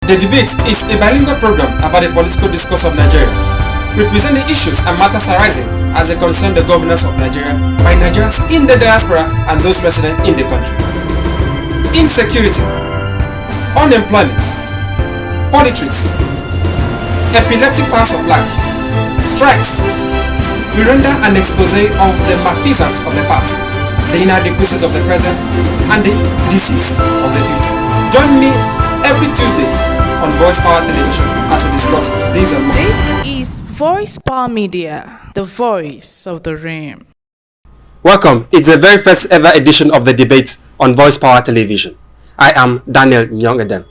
The Debate is a bilingual program about the political discourse of Nigeria, representing issues and matters arising as they concern the governance of Nigeria by Nigerians in the diaspora and those resident in the country. Insecurity, unemployment, politricks, epileptic power supply, strikes. We render an exposé of the malfeasance of the past, the inadequacies of the present, and the deceits of the future. Join me every Tuesday on Voice Power Television as we discuss these and more. This is Voice Power Media, the voice of the realm. Welcome. It's the very first ever edition of the debate on Voice Power Television. I am Nyoung Edem.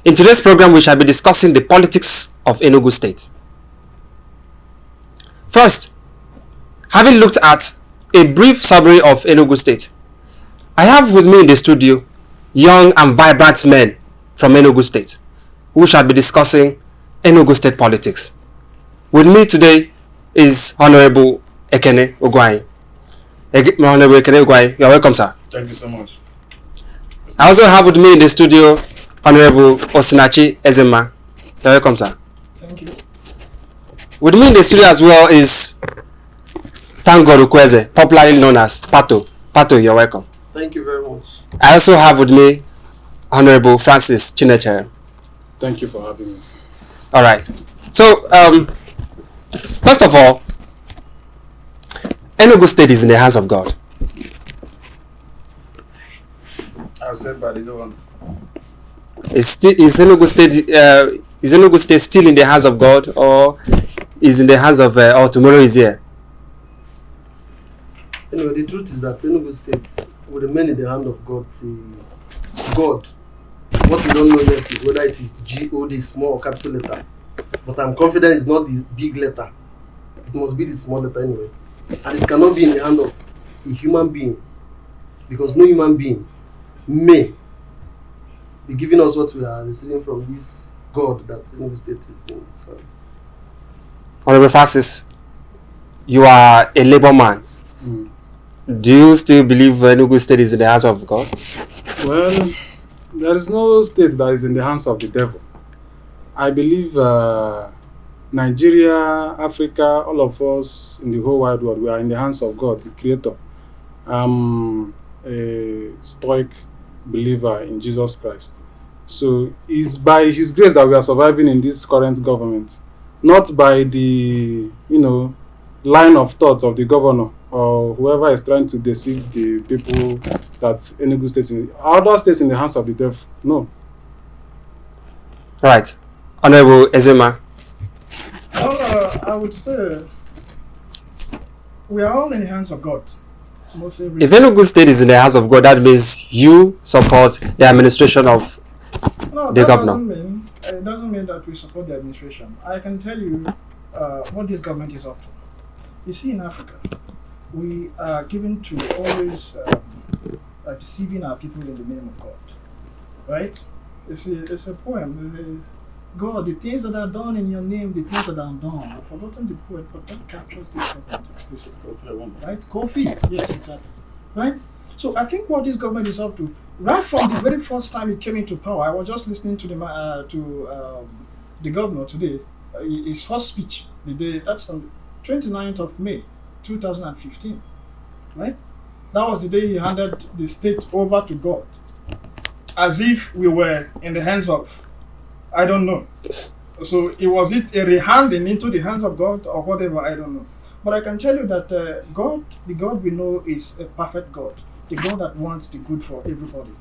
In today's program, we shall be discussing the politics of Enugu State. First, having looked at a brief summary of Enugu State, I have with me in the studio young and vibrant men from Enugu State who shall be discussing Enugu State politics. With me today is Honorable Ekene Ogwai. Honorable Ekene Ogwai, you are welcome, sir. Thank you so much. I also have with me in the studio Honorable Osinachi Ezema. You are welcome, sir. Thank you. With me in the studio as well is Thank God Ukweze, popularly known as Pato. Pato, you're welcome. Thank you very much. I also have with me Honorable Francis Chinechere. Thank you for having me. All right. So, first of all, Enugu State is in the hands of God. As said by the governor. Is Enugu State still in the hands of God, or is in the hands of or tomorrow is here? Anyway, the truth is that Enugu State will remain in the hand of God till God. What we don't know yet is whether it is G-O-D, small or capital letter. But I'm confident it's not the big letter. It must be the small letter anyway. And it cannot be in the hand of a human being. Because no human being may be giving us what we are receiving from this God that Enugu State is in its hand. Honorable Francis, you are a labor man. Do you still believe Enugu State is in the hands of God? Well, there is no state that is in the hands of the devil. I believe Nigeria, Africa, all of us in the whole wide world, we are in the hands of God, the Creator. I'm a stoic believer in Jesus Christ. So it's by His grace that we are surviving in this current government, not by the line of thought of the governor or whoever is trying to deceive the people that Enugu State in other states in the hands of the devil. No. Right. Honorable Ezema. Well, I would say we are all in the hands of God. If Enugu State is in the hands of God, that means you support the administration of the governor. It doesn't mean that we support the administration. I can tell you what this government is up to. You see, in Africa, we are given to always deceiving our people in the name of God. Right? It's a poem. God, the things that are done in your name, the things that are undone. I've forgotten the poet, but that captures this government explicitly. Right? Kofi. Yes, exactly. Right? So I think what this government is up to, right from the very first time it came into power, I was just listening to the governor today, his first speech, that's on the 29th of May, 2015. Right? That was the day he handed the state over to God, as if we were in the hands of, I don't know. So was it a rehanding into the hands of God or whatever? I don't know. But I can tell you that God, the God we know, is a perfect God, the God that wants the good for everybody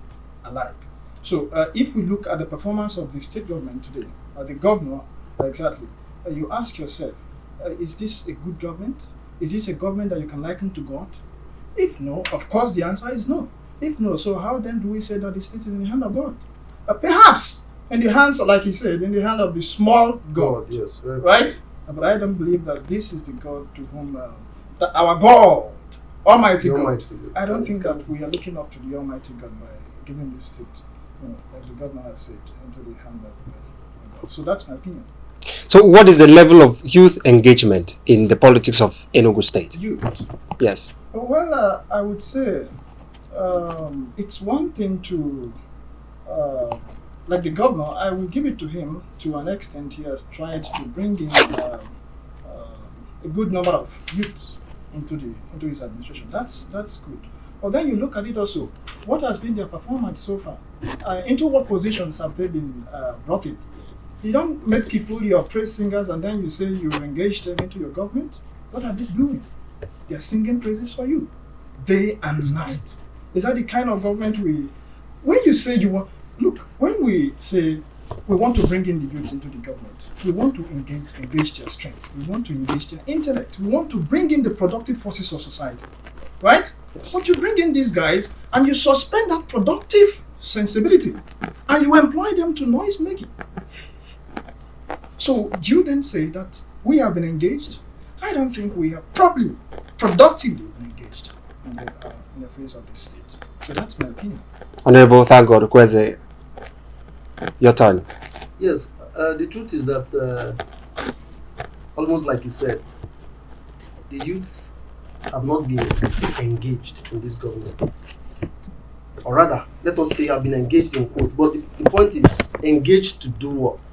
alike. So if we look at the performance of the state government today, the governor, exactly, you ask yourself, is this a good government? Is this a government that you can liken to God? If no, of course the answer is no. If no, so how then do we say that the state is in the hand of God? Perhaps in the hands, like he said, in the hand of the small God. Yes, right? But I don't believe that this is the God to whom, that our God, Almighty God. I don't think that we are looking up to the Almighty God by giving the state, like the governor has said, into the hand of God. So that's my opinion. So what is the level of youth engagement in the politics of Enugu State? Youth? Yes. Well, I would say it's one thing to like the governor, I will give it to him to an extent. He has tried to bring in a good number of youths into his administration. That's good. But then you look at it also. What has been their performance so far? Into what positions have they been brought in? You don't make people your praise singers and then you say you engage them into your government. What are they doing? They're singing praises for you, day and night. Is that the kind of government when you say you want, look, when we say we want to bring in the youth into the government, we want to engage their strength, we want to engage their intellect, we want to bring in the productive forces of society, right? Yes. But you bring in these guys and you suspend that productive sensibility and you employ them to noise making. So do you then say that we have been engaged? I don't think we have probably productively been engaged in the affairs of the state. So that's my opinion. Honorable Thango Kweze, your turn. Yes, the truth is that, almost like you said, the youths have not been engaged in this government. Or rather, let us say have been engaged in quotes, but the point is, engaged to do what?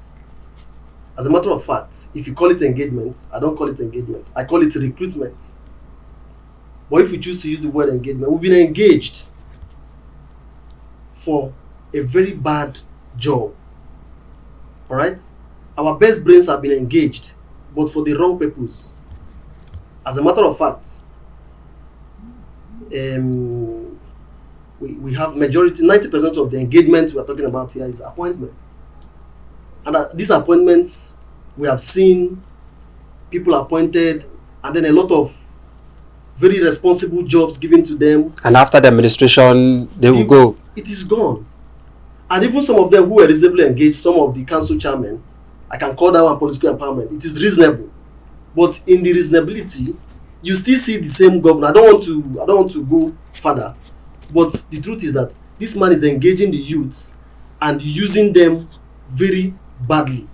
As a matter of fact, if you call it engagement, I don't call it engagement, I call it recruitment. But if we choose to use the word engagement, we've been engaged for a very bad job. Alright? Our best brains have been engaged, but for the wrong purpose. As a matter of fact, we have majority, 90% of the engagement we are talking about here is appointments. And these appointments, we have seen people appointed and then a lot of very responsible jobs given to them. And after the administration, they will go. It is gone. And even some of them who were reasonably engaged, some of the council chairmen, I can call that one political empowerment. It is reasonable. But in the reasonability, you still see the same governor. I don't want to go further. But the truth is that this man is engaging the youths and using them very badly.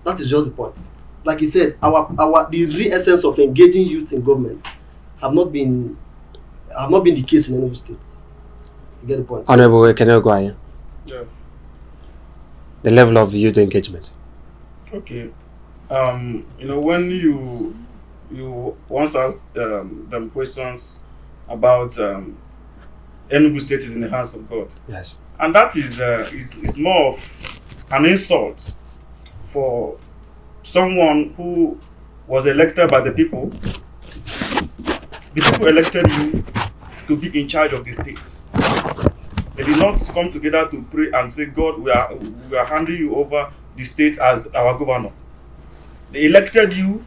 That is just the point. Like you said, the real essence of engaging youths in government have not been the case in Enugu State. You get the point? Honorable Ekenegwaya. Yeah. The level of youth engagement. Okay. When you once asked them questions about Enugu State is in the hands of God. Yes. And that is more of an insult for someone who was elected by the people. The people elected you to be in charge of the state. They did not come together to pray and say, God, we are handing you over the state as our governor. They elected you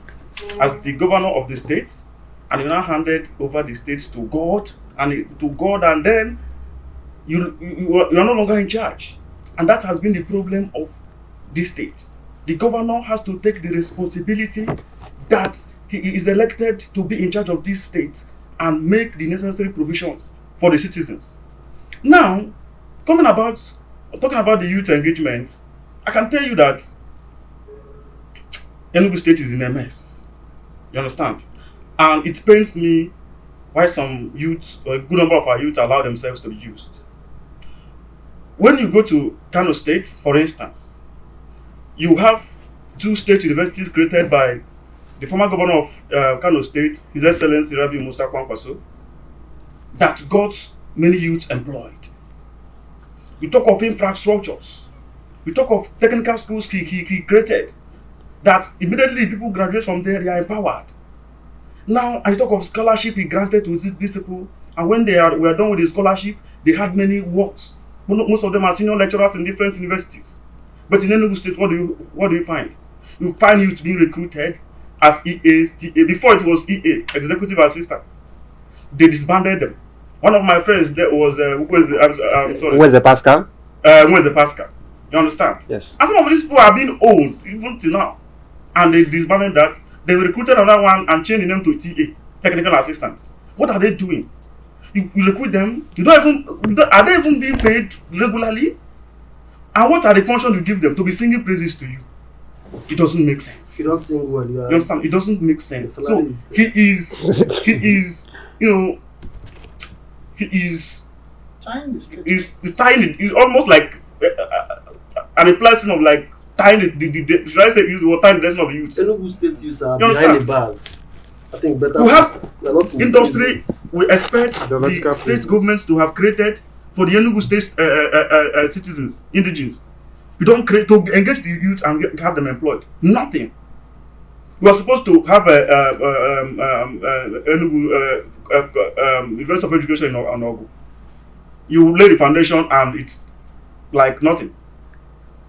as the governor of the state, and you now handed over the state to God, and then you are no longer in charge. And that has been the problem of this state. The governor has to take the responsibility that he is elected to be in charge of this state and make the necessary provisions for the citizens. Now, talking about the youth engagement, I can tell you that Enugu State is in a mess. You understand? And it pains me why some youth, or a good number of our youth, allow themselves to be used. When you go to Kano State, for instance, you have 2 state universities created by the former governor of Kano State, His Excellency Rabi Musa Kwankwaso, that got many youths employed. We talk of infrastructures. We talk of technical schools he created, that immediately people graduate from there, they are empowered. Now, I talk of scholarship he granted to these people, and when were done with the scholarship, they had many works. Most of them are senior lecturers in different universities. But in Enugu State, what do you find? You find youth being recruited as EAs, TA. Before it was EA, executive assistant. They disbanded them. One of my friends there was Where's Pascal? Where's Pascal? You understand? Yes. And some of these people are being owned even till now, and they disbanded that. They recruited another one and changed the name to TA, technical assistant. What are they doing? You recruit them. Are they even being paid regularly? And what are the functions you give them? To be singing praises to you? It doesn't make sense. You don't sing well. You understand? It doesn't make sense. So he is tying the state. He's tying it. It's almost like an implication of like tying the should I say use the word tying the destiny of the youth. Enugu State youths are You behind understand? the bars. I think better. We have we are not in the industry. We expect Ideological the state prison. governments to have created for the Enugu state citizens, indigenes. You don't create to engage the youth and have them employed. Nothing. We are supposed to have Enugu University of Education in Onogu. You lay the foundation and it's like nothing.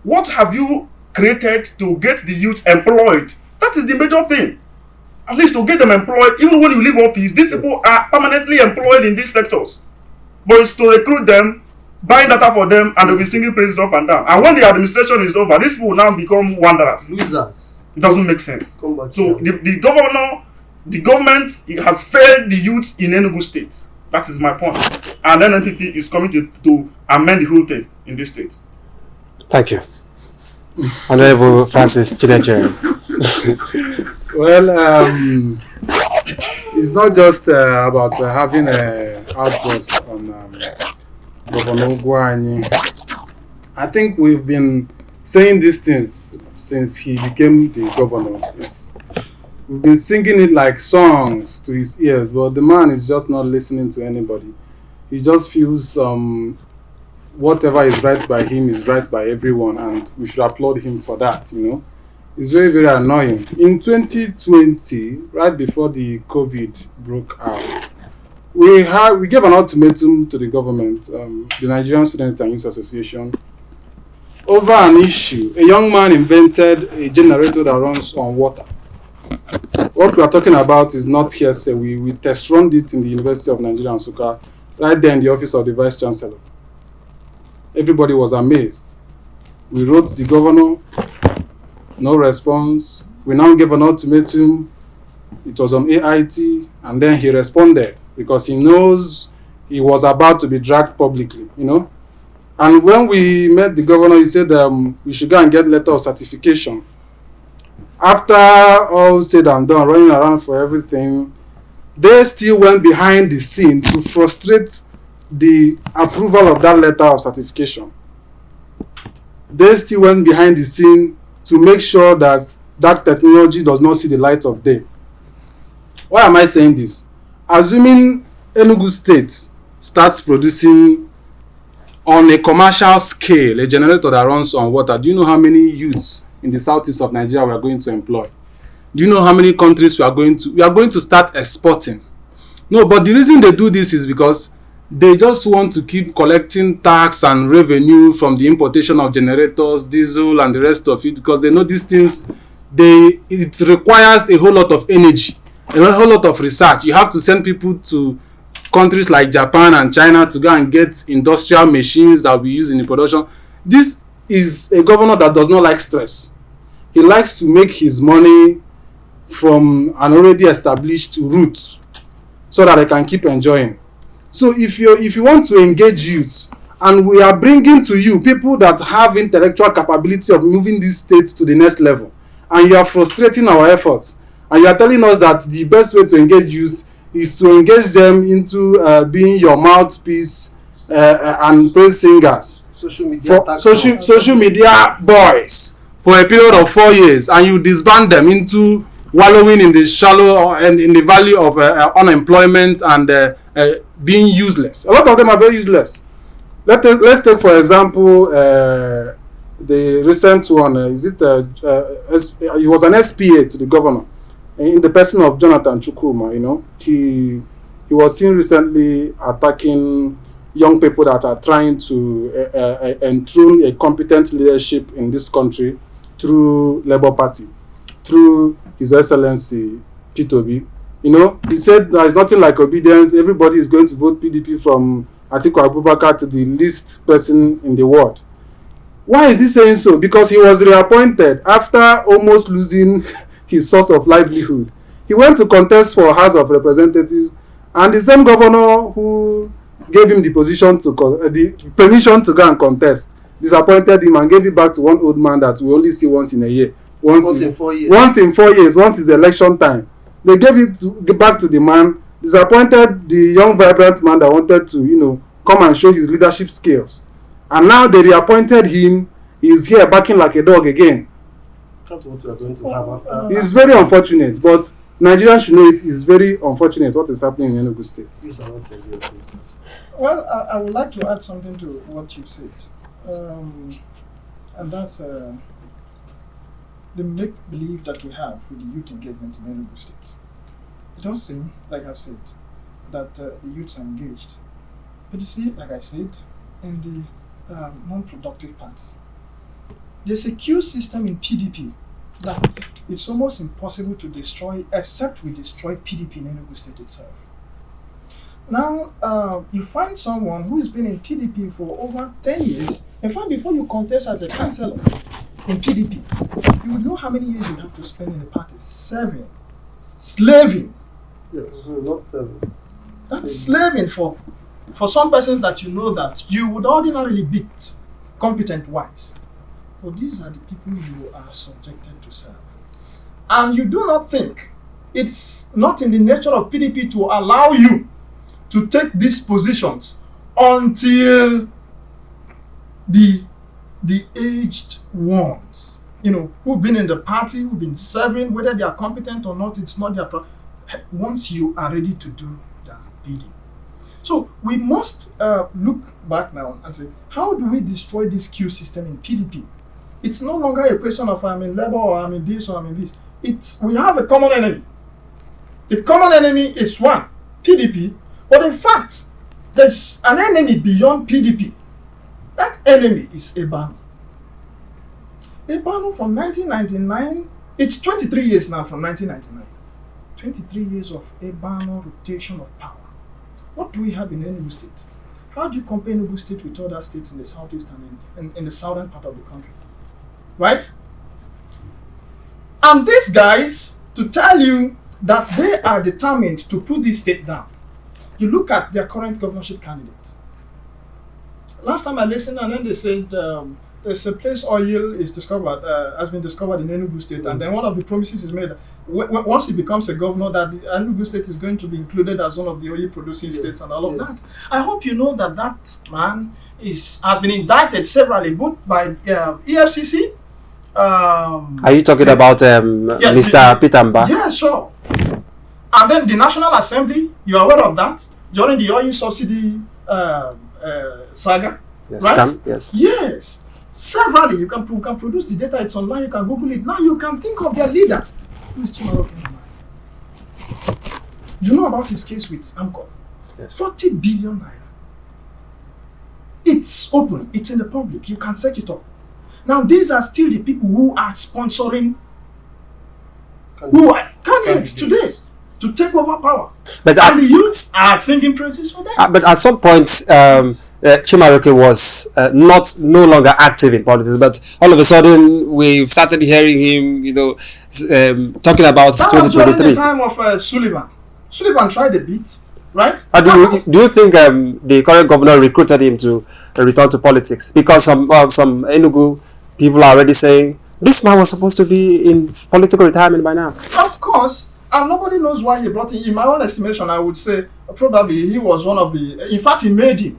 What have you created to get the youth employed? That is the major thing. At least to get them employed, even when you leave office, these people are permanently employed in these sectors. But it's to recruit them, buying data for them, and they'll be singing praises up and down. And when the administration is over, these people now become wanderers. losers. It doesn't make sense. Come back So here. the government has failed the youth in Enugu state. That is my point. And then NPP is coming to amend the whole thing in this state. Thank you. Honorable Francis Chinechere. Well, it's not just about having an outburst on Governor Guanyi. I think we've been saying these things since he became the governor. We've been singing it like songs to his ears, but the man is just not listening to anybody. He just feels whatever is right by him is right by everyone, and we should applaud him for that, you know. It's very, very annoying. In 2020, right before the COVID broke out, we gave an ultimatum to the government, the Nigerian Students and Youth Association, over an issue. A young man invented a generator that runs on water. What we are talking about is not hearsay. We test run it in the University of Nigeria and Nsukka, right there in the office of the Vice Chancellor. Everybody was amazed. We wrote the governor, no response. We now gave an ultimatum. It was on AIT, and then he responded because he knows he was about to be dragged publicly, you know. And when we met the governor, he said we should go and get letter of certification. After all said and done, running around for everything, they still went behind the scene to frustrate the approval of that letter of certification. They still went behind the scene to make sure that that technology does not see the light of day. Why am I saying this? Assuming Enugu State starts producing on a commercial scale a generator that runs on water, do you know how many youths in the southeast of Nigeria we are going to employ? Do you know how many countries we are going to start exporting? No, but the reason they do this is because they just want to keep collecting tax and revenue from the importation of generators, diesel, and the rest of it, because they know these things, it requires a whole lot of energy, a whole lot of research. You have to send people to countries like Japan and China to go and get industrial machines that will be used in the production. This is a governor that does not like stress. He likes to make his money from an already established route so that they can keep enjoying. So if you want to engage youth, and we are bringing to you people that have intellectual capability of moving these states to the next level, and you are frustrating our efforts, and you are telling us that the best way to engage youth is to engage them into being your mouthpiece and praise singers, Social media. social media boys for a period of 4 years, and you disband them into wallowing in the shallow and in the valley of unemployment and being useless. A lot of them are very useless. Let's take for example the recent one. He was an SPA to the governor in the person of Jonathan Chukwuma. You know, he was seen recently attacking young people that are trying to enthrone a competent leadership in this country through Labour Party, through His Excellency P2B. You know, he said there is nothing like obedience. Everybody is going to vote PDP from Atiku Abubakar to the least person in the world. Why is he saying so? Because he was reappointed after almost losing his source of livelihood. He went to contest for House of Representatives, and the same governor who gave him the permission to go and contest disappointed him and gave it back to one old man that we only see once in a year. Once in 4 years. Once in 4 years, once is election time. They gave it back to the man, disappointed the young, vibrant man that wanted to, come and show his leadership skills. And now they reappointed him. He's here barking like a dog again. That's what we are going to have after. It's very unfortunate, but Nigerians should know it is very unfortunate what is happening in Enugu State. These are not trivial things. Well, I would like to add something to what you've said. And that's the make-believe that we have with the youth engagement in Enugu State. It does seem, like I've said, that the youths are engaged. But you see, like I said, in the non-productive parts, there's a queue system in PDP that it's almost impossible to destroy except we destroy PDP in Enugu State itself. Now, you find someone who's been in PDP for over 10 years. In fact, before you contest as a councillor in PDP, you would know how many years you have to spend in the party. 7. Slaving. Yes, not 7. That's slaving for some persons that you know that you would ordinarily beat competent-wise. But these are the people you are subjected to serve. And you do not think it's not in the nature of PDP to allow you to take these positions until the aged ones, who've been in the party, who've been serving, whether they are competent or not, it's not their problem. Once you are ready to do the bidding. So we must look back now and say, how do we destroy this queue system in PDP? It's no longer a question of I'm in Labour or I'm in this or I'm in this. We have a common enemy. The common enemy is one, PDP. But in fact, there's an enemy beyond PDP. That enemy is Ebano. Ebano from 1999, it's 23 years now from 1999. 23 years of Ebano rotation of power. What do we have in Enugu State? How do you compare Enugu State with other states in the southeast and in the southern part of the country? Right? And these guys, to tell you that they are determined to put this state down, you look at their current governorship candidate. Last time I listened, and then they said there's a place oil is discovered, has been discovered in Enugu State, and then one of the promises is made once he becomes a governor that the Enugu State is going to be included as one of the oil producing states and all of that. I hope you know that man has been indicted severally, both by EFCC. Are you talking about yes, Mr. Pitamba? Yeah, sure. And then the National Assembly, you are aware of that, during the oil subsidy saga, Yes, right? yes. Yes. Severally, you can produce the data, it's online, you can Google it. Now you can think of their leader, who is Chimaroke. You know about his case with Amcor. Yes. 40 billion naira. It's open, it's in the public, you can search it up. Now these are still the people who are sponsoring, who are candidates today to take over power. But and the youths are singing praises for them. But at some point, Chimaroke was no longer active in politics. But all of a sudden, we've started hearing him, talking about That was during 2023. the time of Sullivan. Sullivan tried a bit, right? Do you think the current governor recruited him to return to politics? Because some Enugu people are already saying this man was supposed to be in political retirement by now. Of course. And nobody knows why he brought him. In my own estimation, I would say probably he was one of the... In fact, he made him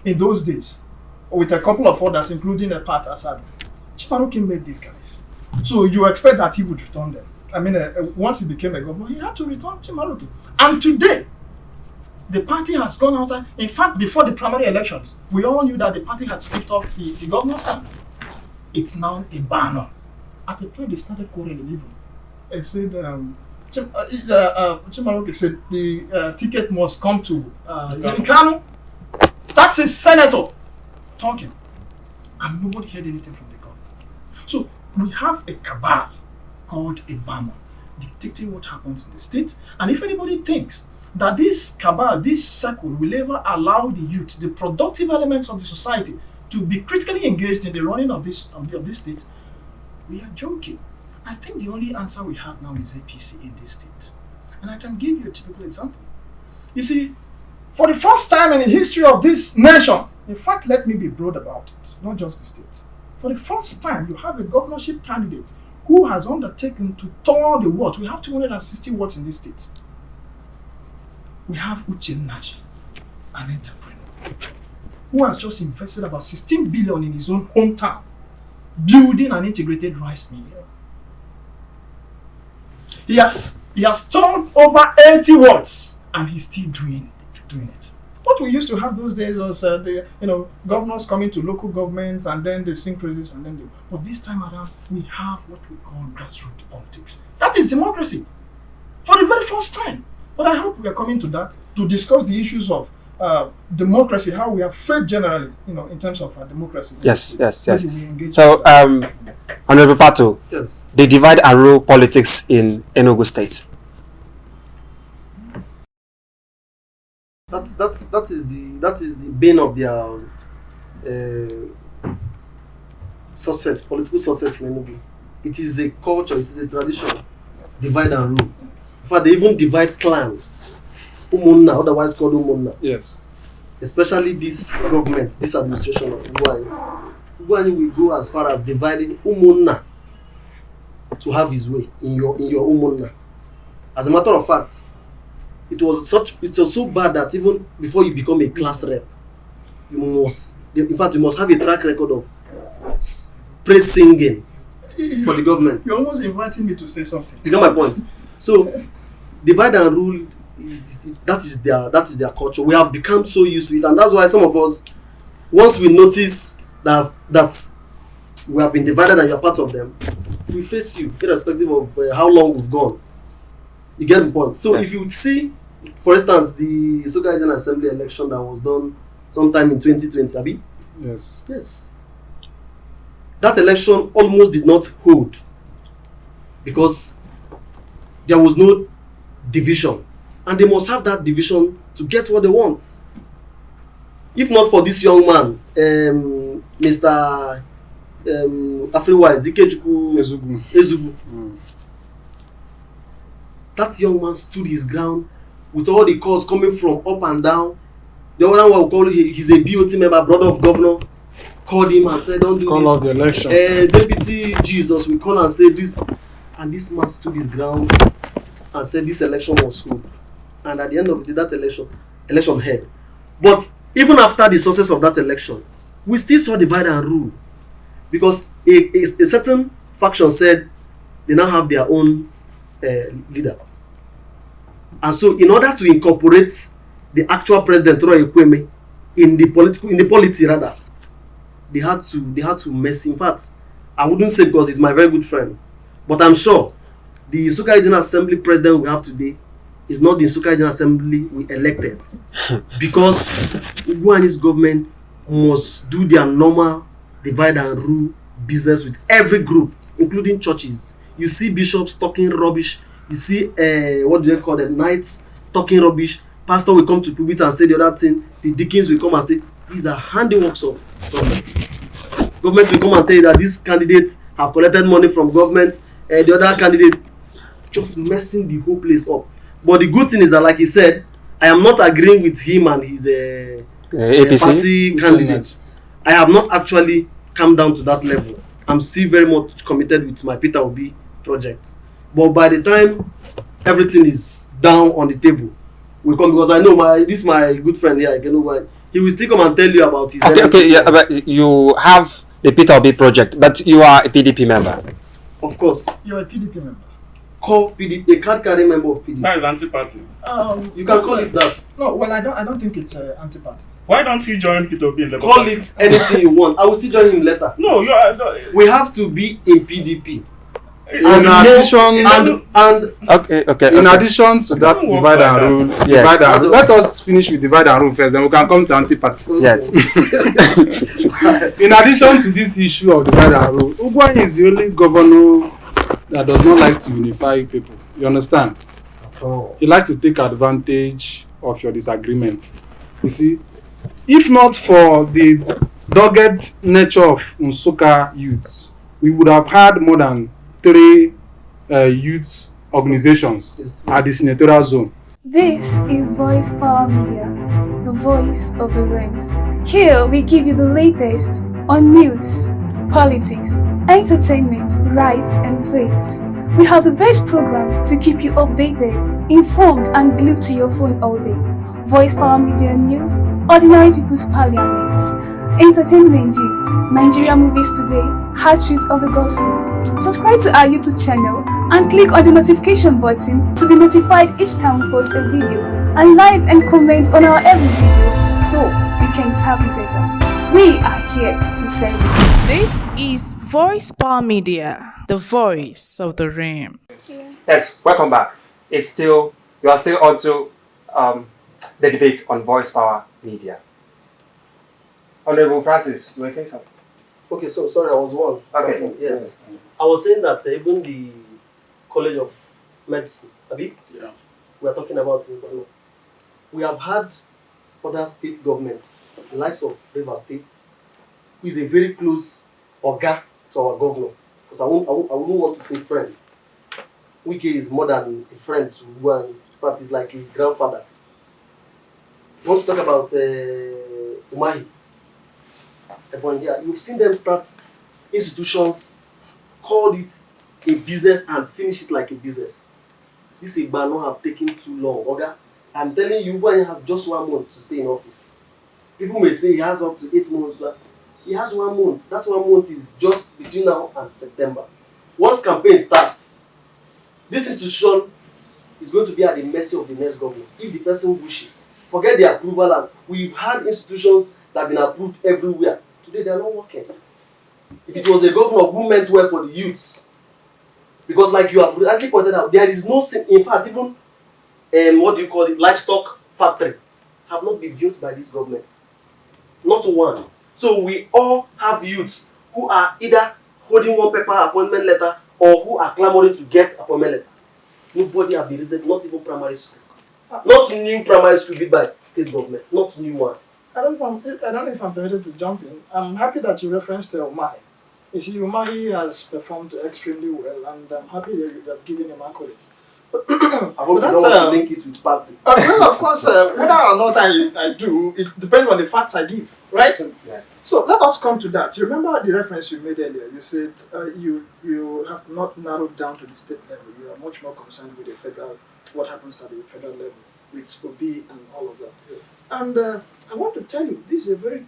in those days with a couple of others, including a part Asad. Chimaroke made these guys. So you expect that he would return them. I mean, once he became a governor, he had to return Chimaroke. And today, the party has gone out. In fact, before the primary elections, we all knew that the party had skipped off the governor's side. It's now a banner. At the point they started quarreling even. It said... Chimaroke said the ticket must come to Kano. That's a senator talking, and nobody heard anything from the government. So we have a cabal called Obama dictating what happens in the state. And if anybody thinks that this cabal, this circle, will ever allow the youth, the productive elements of the society, to be critically engaged in the running of this state, we are joking. I think the only answer we have now is APC in this state. And I can give you a typical example. You see, for the first time in the history of this nation, in fact, let me be broad about it, not just the state. For the first time, you have a governorship candidate who has undertaken to tour the world. We have 260 wards in this state. We have Uche Naji, an entrepreneur. who has just invested about 16 billion in his own hometown, building an integrated rice mill. He has stored over 80 words, and he's still doing it. What we used to have those days was governors coming to local governments and then they sing praises and then they. But this time around, we have what we call grassroots politics. That is democracy for the very first time. But I hope we are coming to that to discuss the issues of democracy, how we have failed generally, in terms of democracy. Yes. So, Honorable Pato, Yes. the divide and rule politics in Enugu State. That is the bane of their success, political success in Enugu. It is a culture, it is a tradition. Divide and rule. In fact, they even divide clan. Umunna, otherwise called Umunna. Yes. Especially this government, this administration of Ugwani. Ugwani will go as far as dividing Umunna to have his way in your Umunna. As a matter of fact, it was so bad that even before you become a class rep, you must have a track record of praise singing for the government. You're almost inviting me to say something. You get my point? So, divide and rule, that is their culture. We have become so used to it, and that's why some of us, once we notice that we have been divided and you're part of them, we face you, irrespective of how long we've gone. You get the point? So, if you see, for instance, the Nsukka General Assembly election that was done sometime in 2020, Abi? Yes. That election almost did not hold because there was no division, and they must have that division to get what they want. If not for this young man, Mr. Afriwa Ezugu, that young man stood his ground with all the calls coming from up and down. The other one we call he's a BOT member, brother of governor, called him and said, "Don't do Call this." off the election. Deputy Jesus will call and say this, and this man stood his ground and said this election was hold. And at the end of the day, that election held. But even after the success of that election, we still saw divide and rule, because a certain faction said they now have their own leader. And so, in order to incorporate the actual president Troy Ekweme in the polity rather, they had to mess. In fact, I wouldn't say because he's my very good friend, but I'm sure the Nsukka General Assembly president we have today is not the Nsukka General Assembly we elected, because Ugwani's government must do their normal divide and rule business with every group, including churches. You see bishops talking rubbish. You see, what do they call them? Knights talking rubbish. Pastor will come to pulpit and say the other thing. The deacons will come and say, these are handiworks of government. Government will come and tell you that these candidates have collected money from government. The other candidate just messing the whole place up. But the good thing is that, like he said, I am not agreeing with him and his APC party candidate. I have not actually come down to that level. I'm still very much committed with my Peter Obi project. But by the time everything is down on the table, we come, because I know my good friend here, he will still come and tell you about his. Okay, yeah, but you have the Peter Obi project, but you are a PDP member. Of course. You're a PDP member. Call PDP, a card-carrying member of PDP. That is anti-party. You can call it that. No, well, I don't think it's anti-party. Why don't you join Peter Obi in Labour Call Party? it anything you want. I will still join him later. No, you are. No, We have to be in PDP. In addition, Okay. in addition to that divide and rule, Yes. let us finish with divide and rule first, then we can come to anti-party. Yes. In addition to this issue of divide and rule, Ugwani is the only governor that does not like to unify people. You understand? Oh. He likes to take advantage of your disagreement. You see, if not for the dogged nature of Nsukka youths, we would have had more than 3 youth organizations at the senatorial zone. This is Voice Power Media, the voice of the realms. Here we give you the latest on news, politics, entertainment, rights, and faith. We have the best programs to keep you updated, informed, and glued to your phone all day. Voice Power Media News, Ordinary People's Parliament, Entertainment Gist, Nigeria Movies Today, Hard Truth of the Gospel. Subscribe to our YouTube channel and click on the notification button to be notified each time we post a video, and like and comment on our every video so we can serve you better. We are here to serve you. This is Voice Power Media, the voice of the realm. Yes, welcome back. You are still on to the debate on Voice Power Media. Honorable Francis, you were saying something? Okay, so sorry, I was one. Okay. Yes. I was saying that even the College of Medicine, Abi? Yeah. We are talking about in Enugu. We have had other state governments, the likes of River State, who is a very close oga to our governor. Because I wouldn't want to say friend. Wike is more than a friend to one, but he's like a grandfather. You want to talk about Umahi? Everyone here, you've seen them start institutions, called it a business and finish it like a business. This Igbano have taken too long. Okay? I'm telling you, Umahi has just 1 month to stay in office. People may say he has up to 8 months, but he has 1 month. That 1 month is just between now and September. Once campaign starts, this institution is going to be at the mercy of the next government if the person wishes. Forget the approval, and we've had institutions that have been approved everywhere. Today they are not working. If it was a governor who meant well for the youths, because like you have rightly pointed out, there is no, in fact, even what do you call it, livestock factory have not been built by this government. Not one. So we all have youths who are either holding one paper appointment letter or who are clamoring to get appointment letter. Nobody have been raised, not even primary school. Not new primary school built by state government, not new one. I don't know if I'm permitted to jump in. I'm happy that you referenced Umahi. You see, Umahi has performed extremely well, and I'm happy that you have given him accolades. I hope you don't want to link it with party. Well, of course, whether or not I do, it depends on the facts I give, right? Yes. So let us come to that. You remember the reference you made earlier? You said you have not narrowed down to the state level. You are much more concerned with the federal, what happens at the federal level, with OB and all of that. Yes. And I want to tell you, this is a very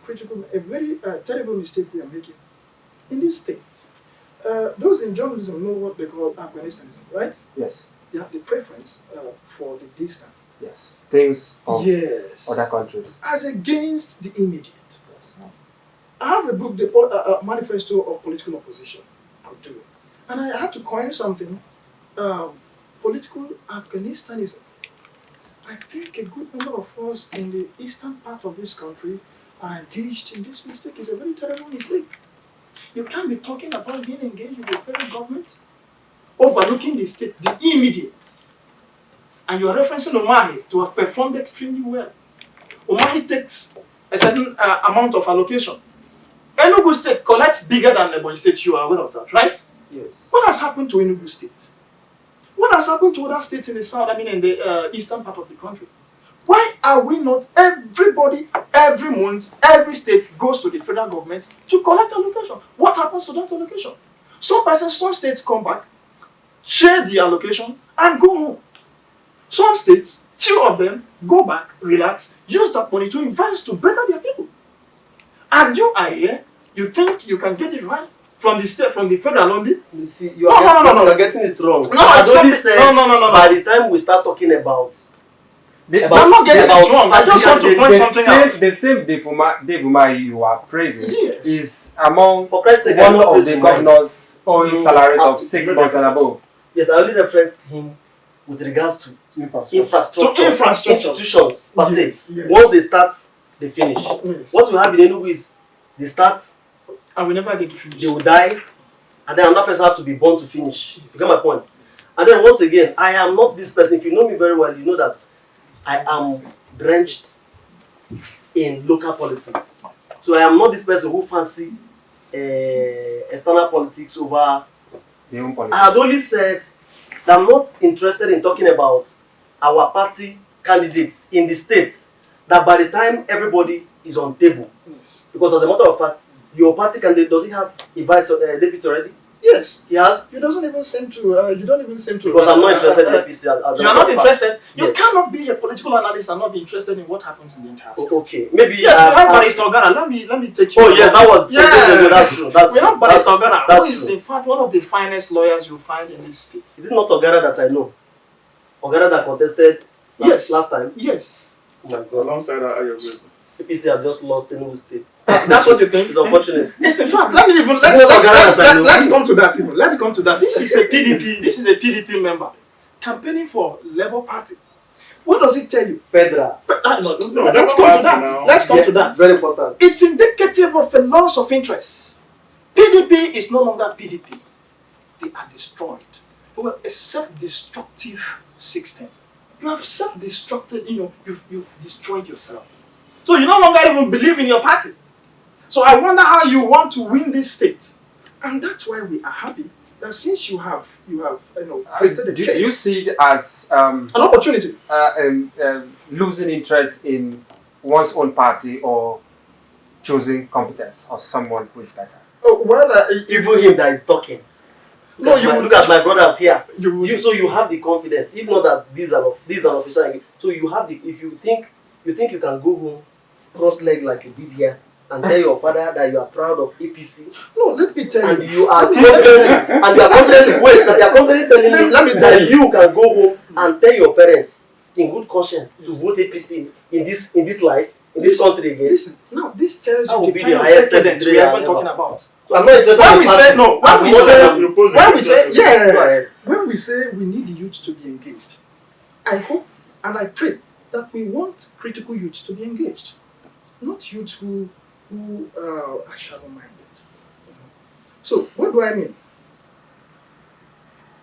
terrible mistake we are making. In this state, those in journalism know what they call Afghanistanism, right? Yes. They have the preference for the distant. Yes. Things of Yes. other countries. As against the immediate. Yes. I have a book, the Manifesto of Political Opposition. I'm doing. And I had to coin something, political Afghanistanism. I think a good number of us in the eastern part of this country are engaged in this mistake. It's a very terrible mistake. You can't be talking about being engaged with the federal government, overlooking the state, the immediate. And you are referencing Umahi to have performed extremely well. Umahi takes a certain amount of allocation. Enugu State collects bigger than Ebonyi State. You are aware of that, right? Yes. What has happened to Enugu State? What has happened to other states in the south, in the eastern part of the country? Why are we not, everybody, every month, every state goes to the federal government to collect allocation? What happens to that allocation? Some states come back, share the allocation, and go home. Some states, few of them, go back, relax, use that money to invest to better their people. And you are here, you think you can get it right? From the state, from the federal only? You see, you are getting it wrong. No, by the time we start talking about... I'm not getting it wrong. I just want to point something out. The same Dave Umahi you are praising is among one of the governors owing salaries of 6 months and above. Yes, I only referenced him with regards to infrastructure. Institutions per se. Yes. Once they start, they finish. Yes. What we have in Enugu is they start, and we never get to finish. they will die, and then another person has to be born to finish. You get my point? And then once again, I am not this person. If you know me very well, you know that I am drenched in local politics. So I am not this person who fancy external politics over their own politics. I had only said that I'm not interested in talking about our party candidates in the states, that by the time everybody is on table, Yes. because as a matter of fact, your party candidate, does he have a deputy already? Yes, he has. You don't even seem to. Because I'm not interested in APC as You are not interested. You Yes. cannot be a political analyst and not be interested in what happens in the entire state. Okay, maybe. Yes, we have Barrister Ogana. Let me take you. Oh yes, that was. Yeah, That's true. That's we have Barrister Ogana, who that's is true. in fact one of the finest lawyers you'll find in this state. Is it not Ogara that I know? Ogara that contested last time? Yes. Oh my God. Alongside Ayobese. APC have just lost Enugu State. That's what you think? It's unfortunate. In fact, let's come to that even. Let's come to that. This is a PDP member campaigning for Labour Party. What does it tell you? Federal. No, Let's come to that. now. Let's come to that. Very important. It's indicative of a loss of interest. PDP is no longer PDP. They are destroyed. Well, a self-destructive system. You have self-destructed, you've destroyed yourself. So you no longer even believe in your party. So I wonder how you want to win this state. And that's why we are happy that since you have created a do change, you see it as an opportunity. losing interest in one's own party or choosing competence or someone who is better? Oh, well, Even him that is talking. No, you look at my brothers here. you You have the confidence. If not that these are official. So you have the. If you think you can go home, cross leg like you did here, and tell your father that you are proud of APC. No, let me tell And you. you are Let me confident. tell you. And you are confident. Wait, you are confident telling me Let me tell that you can go home and tell your parents in good conscience to vote APC in this life, in this country again. Listen, now this tells That you will the be kind the of highest decadence we secretary are even ever. talking about. So I'm not interested When in we party. say no, As when we say Yes. yes, when we say we need the youth to be engaged, I hope and I pray that we want critical youth to be engaged, not youths who are shallow-minded. So what do I mean?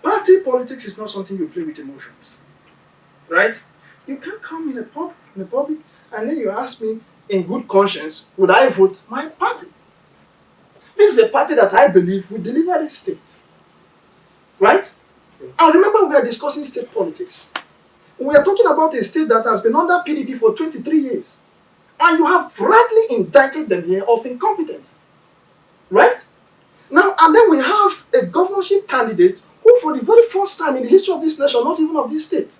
Party politics is not something you play with emotions, right? You can't come in the public and then you ask me in good conscience, would I vote my party? This is a party that I believe will deliver this state. Right? And remember, we are discussing state politics. We are talking about a state that has been under PDP for 23 years. And you have rightly indicted them here of incompetence. Right? Now, and then we have a governorship candidate who, for the very first time in the history of this nation, not even of this state,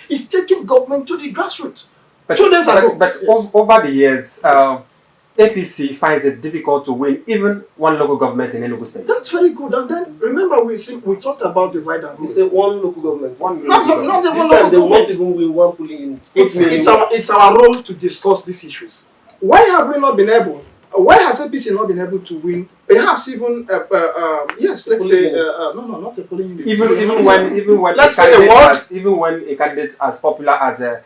is taking government to the grassroots. But, 2 days ago. but Yes. over the years, APC finds it difficult to win even one local government in Enugu State. That's very good. And then remember we talked about divide and You rule. say one local government. One Not local even This local time they will not government. even win one polling unit. It's our role to discuss these issues. Why have we not been able? Why has APC not been able to win? Perhaps even yes, let's say no, not a polling unit. Even when Let's say a ward. even when a candidate as popular as the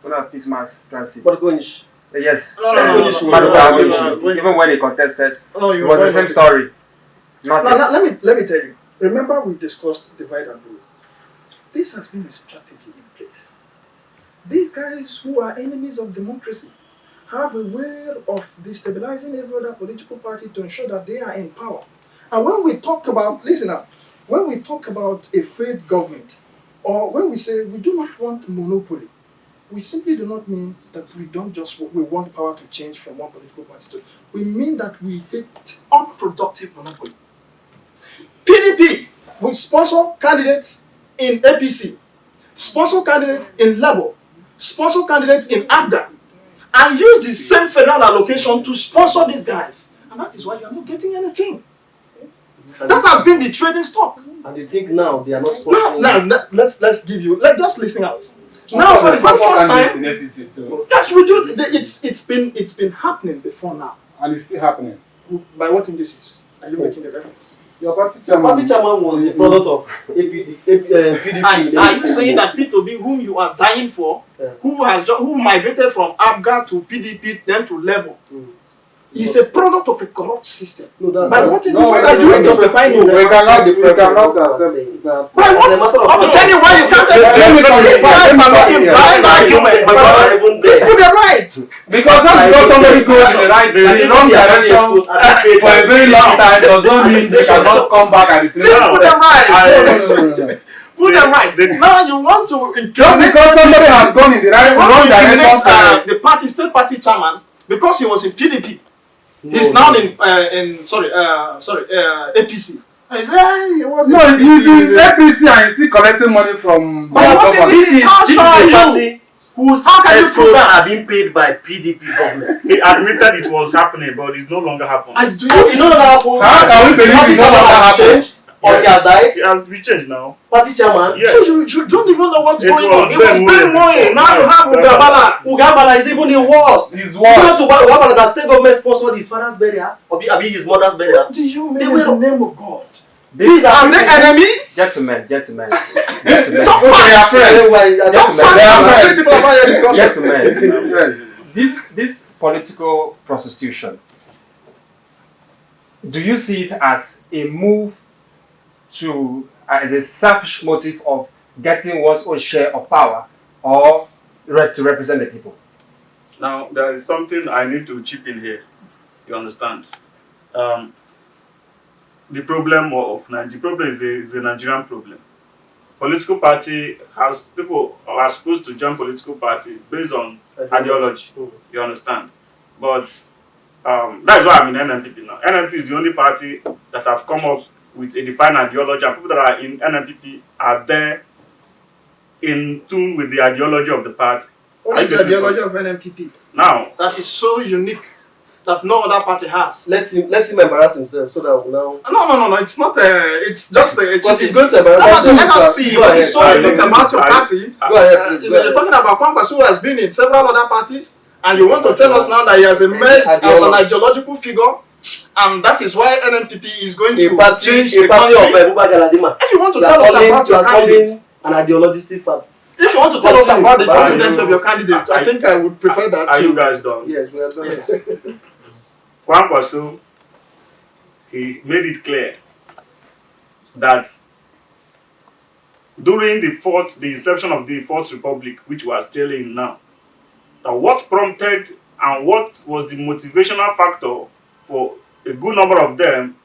owner of Peace Mass, Transit. But Gonish. Yes. No. Maduka Awonishi. Even when he contested, No, it was the same story. Nothing. Now, let me tell you. Remember we discussed divide and rule. This has been a strategy in place. These guys who are enemies of democracy have a way of destabilizing every other political party to ensure that they are in power. And when we talk about, listen up, when we talk about a failed government, or when we say we do not want monopoly, we simply do not mean that we want power to change from one political party to. We mean that we hate unproductive monopoly. PDP will sponsor candidates in APC, sponsor candidates in Labour, sponsor candidates in ABGA, and use the same federal allocation to sponsor these guys. And that is why you are not getting anything. That has been the trading stock. And you think now they are not sponsoring? Now, let's just listen out. Now, for the very first time, yes, we do. It's been happening before now. And it's still happening. By what indices are you making the reference? Your party The chairman party chairman was the product of PDP. Are you saying that P2B, whom you are dying for, who migrated from ABGA to PDP, then to Labour, is a product of a corrupt system? By what indices are you justifying it? we cannot accept that. By what? I'm telling you why you can't explain it. These guys are making blind argument. Let's put them right. Because just because somebody goes in the wrong direction for a very long time does not mean they cannot come back at the Let's put them right. right. Put them right. Now you want to Just because somebody has gone in the wrong direction, the state party chairman because he was in PDP. He's now in APC. I say, hey, it was No, he's in APC and he's still collecting money from the government. This is a party whose escorts are being paid by PDP government. He admitted it was happening, but it's no longer happening. You know that happens. How can we believe it no longer happens? Or he has died. It has been changed now. Party chairman. Yes. So you don't even know what's It going was on. It was Ben Ben Moye. Moye. Now you have Ugabala. Ugabala is even the worst. He's You know worse. to Ugabala that state government sponsored his father's burial or be his mother's burial. What do you mean They in were- the name of God? These are Are they enemies? Gentlemen. Talk Okay, fast. they are friends. Talk They are fast. friends. Critical about your discussion. Gentlemen, this political prostitution, do you see it as a move as a selfish motive of getting one's own share of power or to represent the people? Now, there is something I need to chip in here. You understand? The problem is a Nigerian problem. Political party has people are supposed to join political parties based on ideology. You understand? But that's why I'm in NMPP now. NMPP is the only party that have come up with a defined ideology, and people that are in NMPP are there in tune with the ideology of the party. What is the ideology of NMPP? Now, That is so unique that no other party has. Let him embarrass himself so that we'll now. No. It's not. It's just. Because he's going to embarrass Let himself. us see Go what ahead. is so unique about your party. Go ahead. You're talking about Kwankwaso who has been in several other parties, and you want to tell us now that he has emerged as an ideological figure, and that is why NMPP is going to change the party of country. Buba Galadima. If you want to tell us about your candidate, an ideologistic party. if you want to tell us about the Are content you- of your candidate, I think I would prefer that are you too. guys done? Yes, we are done. Yes. Kwankwaso, he made it clear that during the inception of the Fourth Republic, which we are still in now, that what prompted and what was the motivational factor for a good number of them,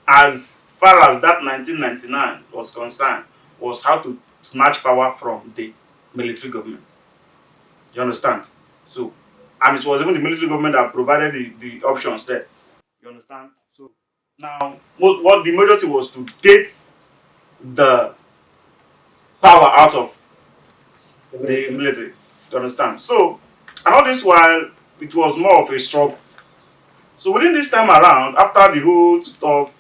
as far as that 1999 was concerned, was how to snatch power from the military government. You understand? So, and it was even the military government that provided the options there. You understand? So now, what the majority was to get the power out of the military. You understand? So, and all this while, it was more of a struggle. So within this time around, after the whole stuff,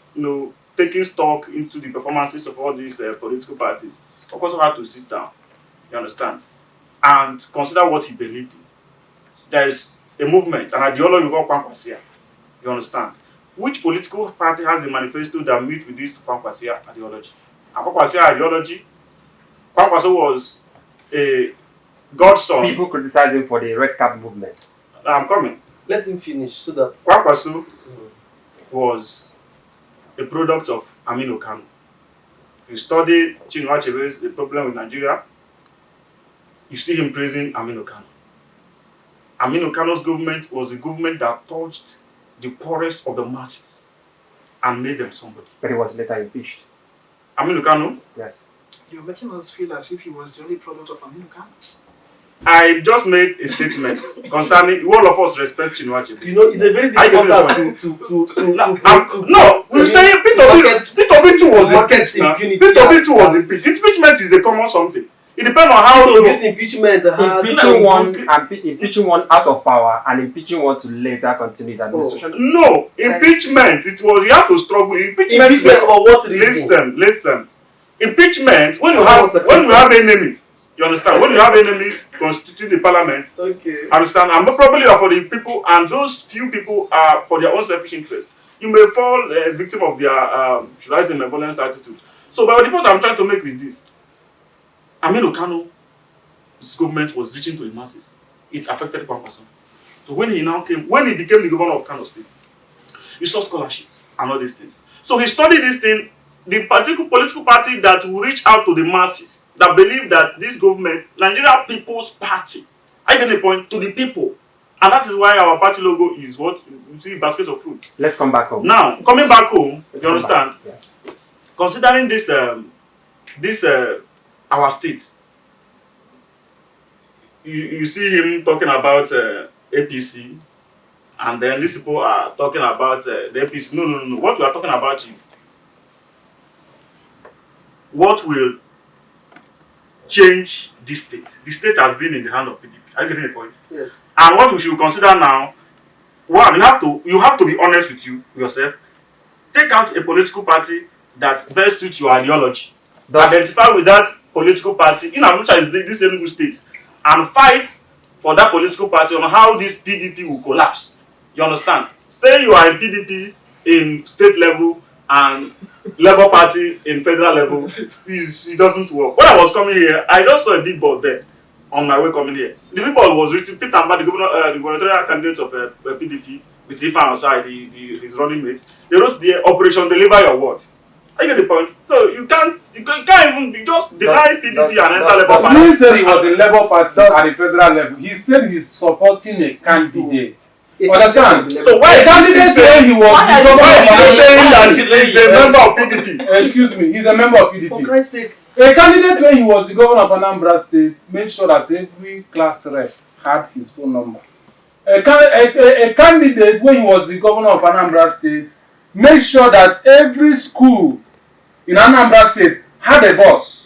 taking stock into the performances of all these political parties, of course, I had to sit down. You understand? And consider what he believed in. There is a movement, an ideology called Kwankwasia. You understand? Which political party has the manifesto that meet with this Kwankwasia ideology? And Kwankwasia ideology, Kwankwaso was a godson. People criticize him for the red cap movement. I'm coming. Let him finish so that. Kwankwaso was a product of Aminu Kano. You study Chinua Achebe's The Problem with Nigeria, you see him praising Aminu Kano. Aminu Kano's government was a government that touched the poorest of the masses and made them somebody. But he was later impeached. Aminu Kano, Yes. You're making us feel as if he was the only product of Aminu Kano. I just made a statement concerning all of us respect Chinua Achebe. It's a very difficult task to No, we're saying P2 was market impeached. impunity. P2 was impeached. Impeachment is the common something. It depends on how this impeachment has Impeaching one out of power and impeaching one to later continue his administration. No, impeachment. It was you have to struggle. Impeachment for what reason? Listen. Impeachment when you have enemies. You understand? When you have enemies constitute the parliament. Okay. Understand? And probably are for the people, and those few people are for their own selfish interest. You may fall victim of their should I say malevolence attitude. So, but the point I'm trying to make is this: Aminu Kano's government was reaching to the masses. It affected Kwankwaso. So when he became the governor of Kano State, he saw scholarships and all these things. So he studied this thing. The particular political party that will reach out to the masses, that believe that this government, Nigeria People's Party, I get the point, to the people. And that is why our party logo is what you see, baskets of fruit. Let's come back home. Now, coming back home, you understand? Yes. Considering this, our state, you see him talking about APC, And then these people are talking about the APC. No. What we are talking about is what will change this state. The state has been in the hand of PDP. Are you getting the point? Yes. And what we should consider now, one, you have to be honest with yourself. Take out a political party that best suits your ideology. Identify with that political party, in which is this Enugu state, and fight for that political party on how this PDP will collapse. You understand? Say you are in PDP in state level and Labour Party in federal level, it doesn't work. When I was coming here, I just saw a big board there on my way coming here. The big board was written, Peter Mba, the gubernatorial candidate of PDP, with Ifan outside, his running mate. They wrote the Operation Deliver Your Word. I get the point. So you can't even just deny PDP and enter Labour Party. He said he was in Labour Party at the federal level. He said he's supporting a candidate. Understand? So why a candidate when he was saying that he's a member of PDP? Excuse me, he's a member of PDP. For Christ's sake. A candidate when he was the governor of Anambra State made sure that every class rep had his phone number. A candidate when he was the governor of Anambra State made sure that every school in Anambra State had a bus.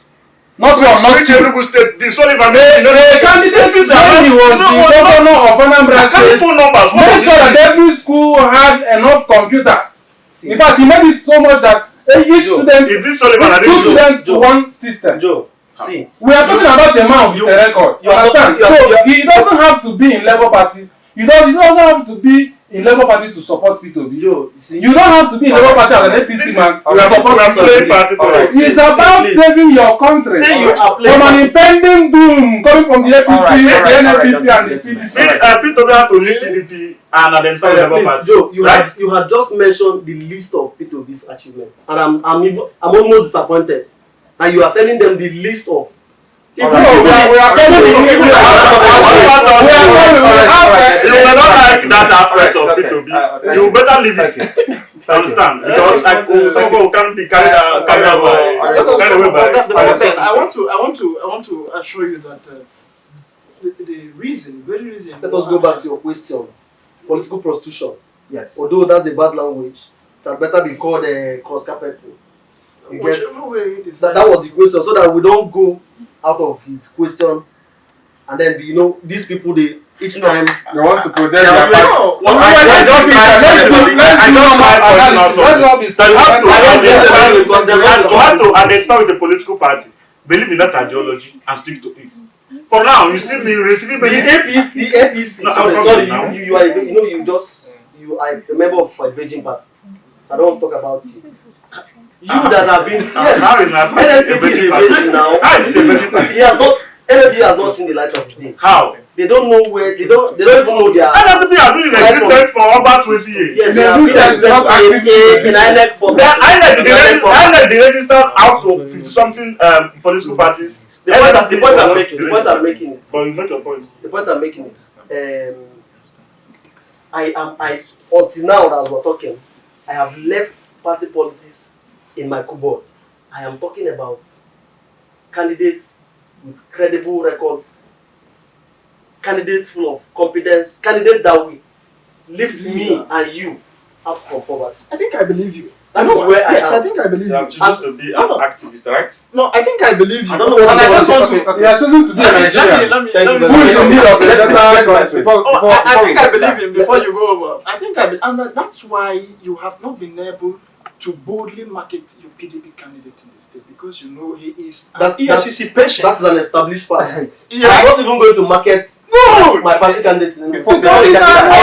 Not one, not two. Enugu State, the Sullivan. A candidate when he was the governor of Anambra State made sure that every school had enough computers. In fact, he made it so much that each student, is this Sullivan? two students to one system. Joe, see. We are talking about a man with a record. You understand? So he doesn't have to be in Labour Party. He doesn't have to be in Labour Party to support P2B. Joe, you see. You don't have to be in Labour Party as an APC man to support P2B. It's about saving your country from an impending doom coming from the APC, the NLPP, and the TDP. P2B have to leave PDP and identify Labour Party. Joe, you had just mentioned the list of P2B's achievements, and I'm almost disappointed. And you are telling them the list of. We are not like that aspect of P2B. You better leave it. Understand? Because some people can't be carried away. I want to assure you that the very reason. Let us go back to your question. Political prostitution. Yes. Although that's a bad language, it had better be called cross carpeting. That was the question, so that we don't go out of his question, and then these people each time they want to project their I have to identify with the political party, believe in that ideology, and stick to it. For now, you see me receiving the APC. No, sorry, you are a member of a Virgin Party. So I don't want to talk about you. You that have been NLPT is a virgin now. How is it a virgin party? NLPT has not seen the light of the day. How? They don't know where they don't even know their NLPT has been in existence for about 20 years. Yes, they have been in INEC for INEC they registered out of 50 something political parties. The point I'm making is but you make your point. The point I'm making is I until now as we're talking, I have left party politics in my cupboard. I am talking about candidates with credible records, candidates full of competence, candidates that will lift me and you out from poverty. I think I believe you. That is where I am. I think I believe you. You have chosen to be an activist, right? No, I think I believe you. I don't know what I just want to. You are choosing to be a Nigerian. Let me Who is in need of I think I believe him before you go over. I think and that's why you have not been able to boldly market your PDP candidate in the state, because you know he is an EFCC patient. That's an established fact. Yeah. I'm not even going to market my party candidate in the because I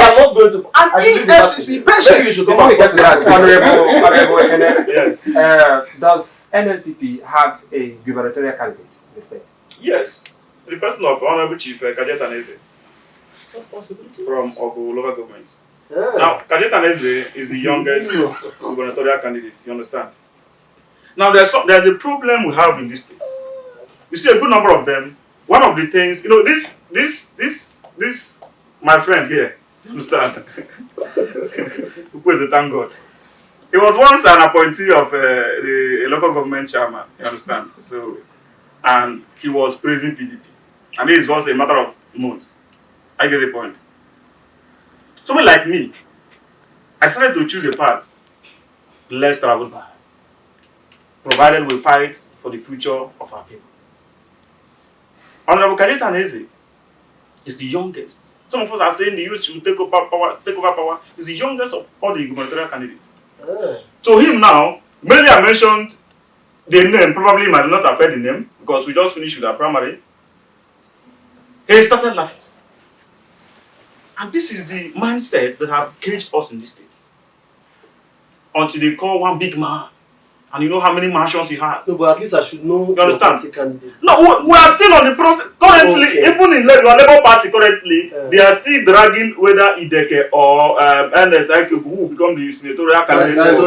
am not going to. An EFCC patient. You should Before we get to that, Honorable Edem, Yes. does NLPP have a gubernatorial candidate in the state? Yes. The person of Honorable Chief Kajet Aneze from Ogo local government. Yeah. Now, Kajet Aneze is the youngest gubernatorial candidate. You understand? Now, there's a problem we have in this state. You see, a good number of them. One of the things, this, my friend here, you understand? Who is the thank God? He was once an appointee of a local government chairman. You understand? So, and he was praising PDP, and this was a matter of months. I get the point. Someone like me, I decided to choose a path less traveled by, provided we fight for the future of our people. Honorable Kadita Neze is the youngest. Some of us are saying the youth should take over power. He's the youngest of all the gubernatorial candidates. To him now, maybe I mentioned the name, probably might not have heard the name because we just finished with our primary. He started laughing. And this is the mindset that have caged us in these states. Until they call one big man. And you know how many mansions he has. No, but at least I should know you understand? the candidates. No, we are still on the process. Currently, Okay. even in Labour Party currently, they are still dragging whether Ideke or NSIQ who will become the senatorial candidate. That's the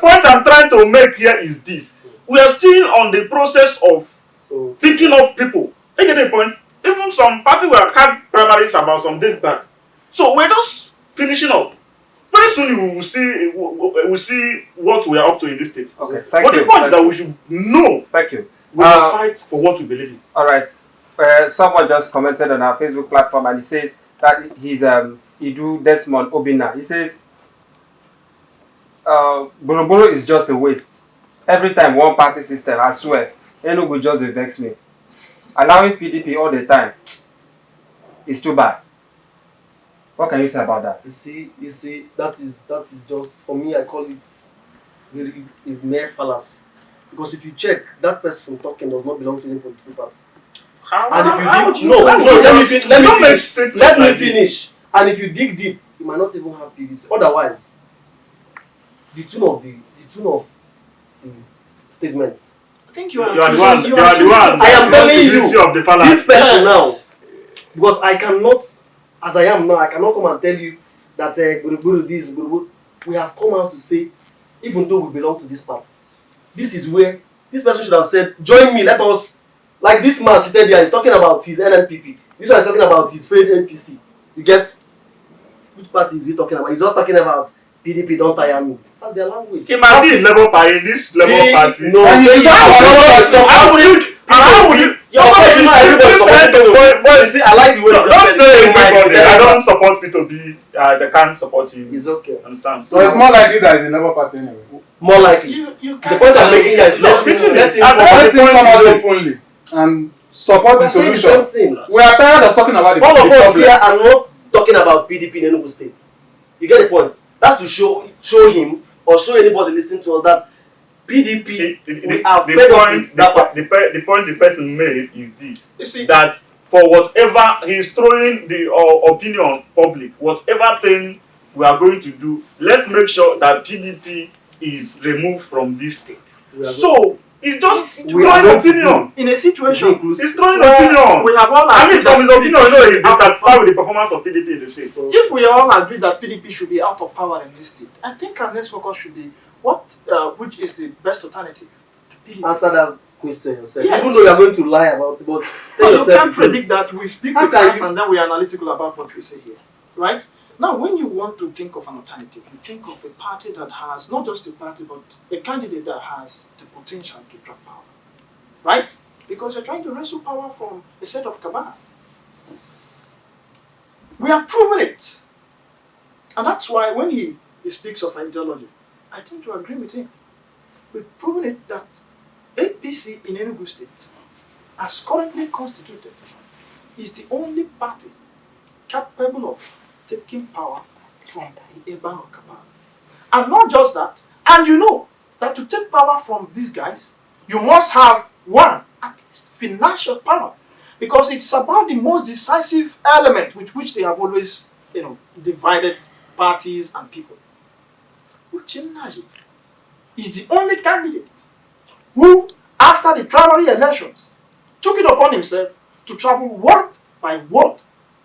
point I'm trying to make here is this. We are still on the process of picking up people. You get the point? Even some party we have had primaries about some days back. So we're just finishing up. Very soon we will see what we are up to in this state. Okay, but the point is that we should know. Thank you. We must fight for what we believe in. All right. Someone just commented on our Facebook platform and he says that he's Idu Desmond Obina. He says Boroboro is just a waste. Every time one party system, I swear, Enugu just vex me. Allowing PDP all the time is too bad. What can you say about that? You see, that is just, for me, I call it really a mere fallacy. Because if you check, that person talking does not belong to any political party. Let me finish. And if you dig deep, you might not even have PVC. Otherwise, the tune of the statements. I think you are the one. I am telling you, of the this person now, because I cannot, as I am now, I cannot come and tell you that we have come out to say, even though we belong to this party, this is where this person should have said, join me, let us, like this man seated here is talking about his NNPP. This one is talking about his failed NPC. You get? Which party is he talking about? He's just talking about PDP, don't tire me. That's their language. He might be in Labour Party, this Labour Party. No, how will you? I like the way you don't say everybody. I don't support P2B. They can't support you. It's okay. Understand? So it's more likely that it's a Labour Party anyway. More likely. The point I'm making here is let him come out openly and support the solution. We are tired of talking about the all of us problem. here are not talking about PDP in Enugu State. You get the point? That's to show him or show anybody listening to us that PDP we are fed up with that party. The point the person made is this: You see, that for whatever he's throwing the opinion public, whatever thing we are going to do, let's make sure that PDP is removed from this state. So it's just throwing opinion. in a situation, It's throwing opinion. we have all At agreed least from his that opinion, you know, he's dissatisfied with the performance of PDP in the state. if we all agree that PDP should be out of power in this state, I think our next focus should be which is the best alternative to PDP. Answer that question yourself. Yes. Even though you are going to lie about it, but tell No, you yourself can't the truth. predict that. We speak How with can facts you- and then we are analytical about what we say here. Right? Now, when you want to think of an alternative, you think of a party that has, not just a party, but a candidate that has the potential to drop power. Right? Because you're trying to wrestle power from a set of cabal. We have proven it. And that's why when he speaks of ideology, I tend to agree with him. We've proven it that APC in Enugu State, as currently constituted, is the only party capable of taking power from the Eban or Kabal. And not just that, and you know that to take power from these guys, you must have one, at least financial power. Because it's about the most decisive element with which they have always, divided parties and people. Uchennaji is the only candidate who, after the primary elections, took it upon himself to travel word by word,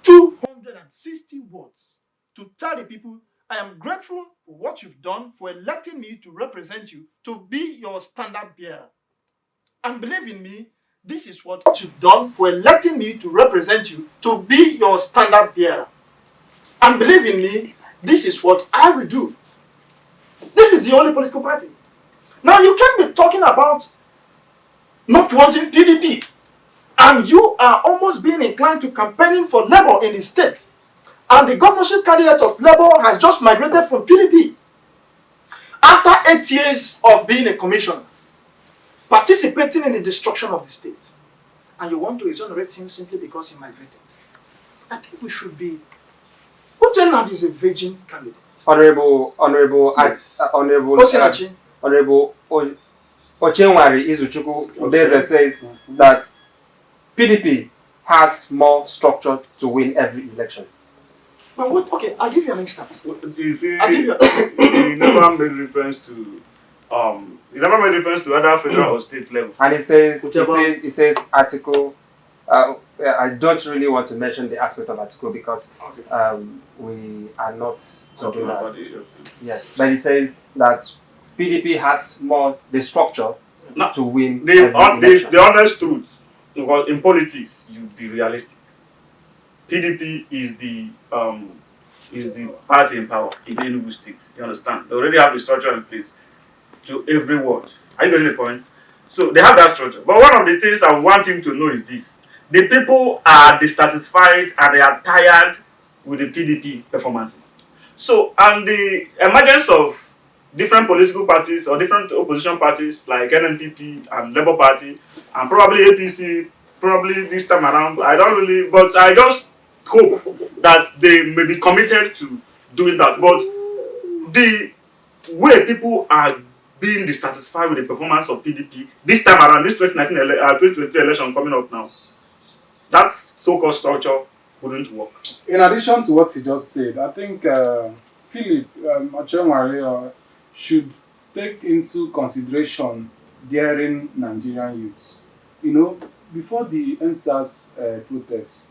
260 words, to tell the people, I am grateful for what you've done for electing me to represent you, to be your standard bearer. And believe in me, this is what you've done for electing me to represent you, to be your standard bearer. And believe in me, this is what I will do. This is the only political party. Now, you can't be talking about not wanting PDP And you are almost being inclined to campaigning for Labour in the state. And the governorship candidate of Labour has just migrated from PDP. After 8 years of being a commissioner, participating in the destruction of the state, and you want to exonerate him simply because he migrated. I think we should be. Ujenad is a virgin candidate. Honorable Yes. Honorable Osinachi. Honorable Ochenwari Izuchukwu Udeze says that PDP has more structure to win every election. But what? Okay, I'll give you an instance. You see, I'll give you. he never made reference to other federal or state level. And he says article. I don't really want to mention the aspect of article because we are not talking about it. Yes, but he says that PDP has more the structure to win. The honest truth, because in politics you be realistic. PDP is the party in power in the Enugu state. You understand? They already have the structure in place to every ward. Are you getting the point? So they have that structure. But one of the things I want him to know is this: the people are dissatisfied and they are tired with the PDP performances. So, and the emergence of different political parties or different opposition parties like NNPP and Labour Party and probably APC, probably this time around, I don't really, but I just hope that they may be committed to doing that. But the way people are being dissatisfied with the performance of PDP this time around, this 2023 election coming up now, that so-called structure wouldn't work. In addition to what he just said, I think Philip Ochenwari should take into consideration daring Nigerian youths. You know, before the NSAS protests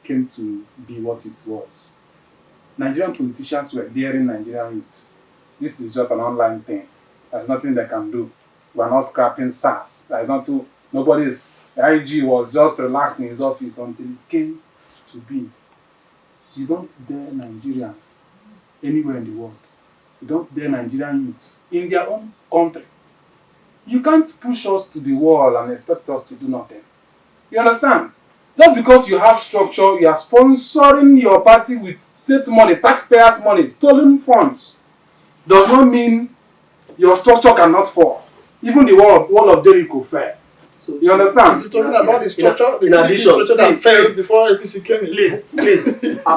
came to be what it was, Nigerian politicians were daring Nigerian youths. This is just an online thing. There's nothing they can do. We're not scrapping SARS. There's nothing, nobody's. The IG was just relaxed in his office until it came to be. You don't dare Nigerians anywhere in the world. You don't dare Nigerian youths in their own country. You can't push us to the wall and expect us to do nothing. You understand? Just because you have structure, you are sponsoring your party with state money, taxpayers' money, stolen funds, does not mean your structure cannot fall. Even the wall of Jericho fell. So, you understand? Is he talking about the structure? In addition, structure that failed before APC came in. Please,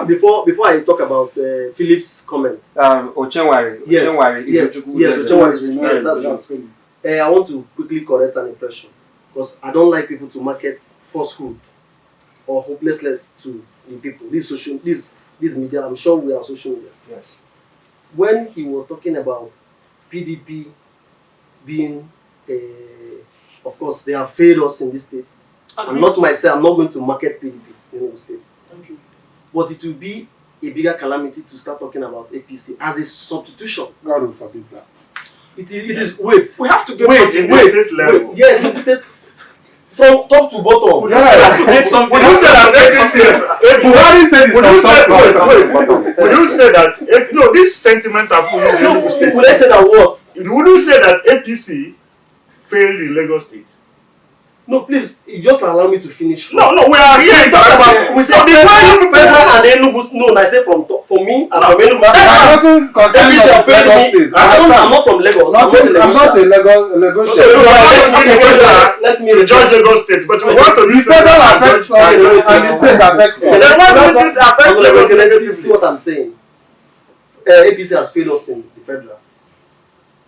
before I talk about Philip's comments. Ochenwari. Yes, Ochenwari is that's right. I want to quickly correct an impression because I don't like people to market falsehood or hopelessness to the people. This media, I'm sure we are social media. Yes. When he was talking about PDP being of course, they have failed us in this state. I'm not myself, I'm not going to market PDP in the state. Thank you. But it will be a bigger calamity to start talking about APC as a substitution. God will forbid that. It is wait. We have to get wait. Yes, in the state. From top to bottom. Yes. Would you say that no, these sentiments are put in the state? Would I say that what? Would you say that APC failed in Lagos State? No, please, you just allow me to finish. No, we are here talking about. We say Federal and Enugu. No, I say from me and from Enugu. I'm not from Lagos. I'm not a Lagos. Let me judge Lagos State, but we want to the federal affects us and the state affects us. Then why do it affect Lagos State? Let's see what I'm saying. APC has failed us in the federal,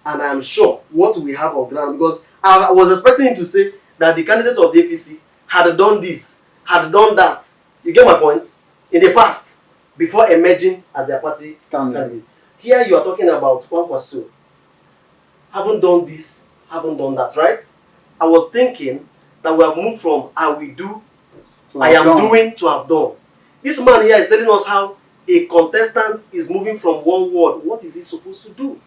and I'm sure what we have on ground, because I was expecting him to say that the candidate of the APC had done this, had done that. You get my point? In the past, before emerging as their party candidate. Here you are talking about Kwankwaso. Haven't done this, haven't done that, right? I was thinking that we have moved from I will do, I am doing to have done. This man here is telling us how a contestant is moving from one ward. What is he supposed to do?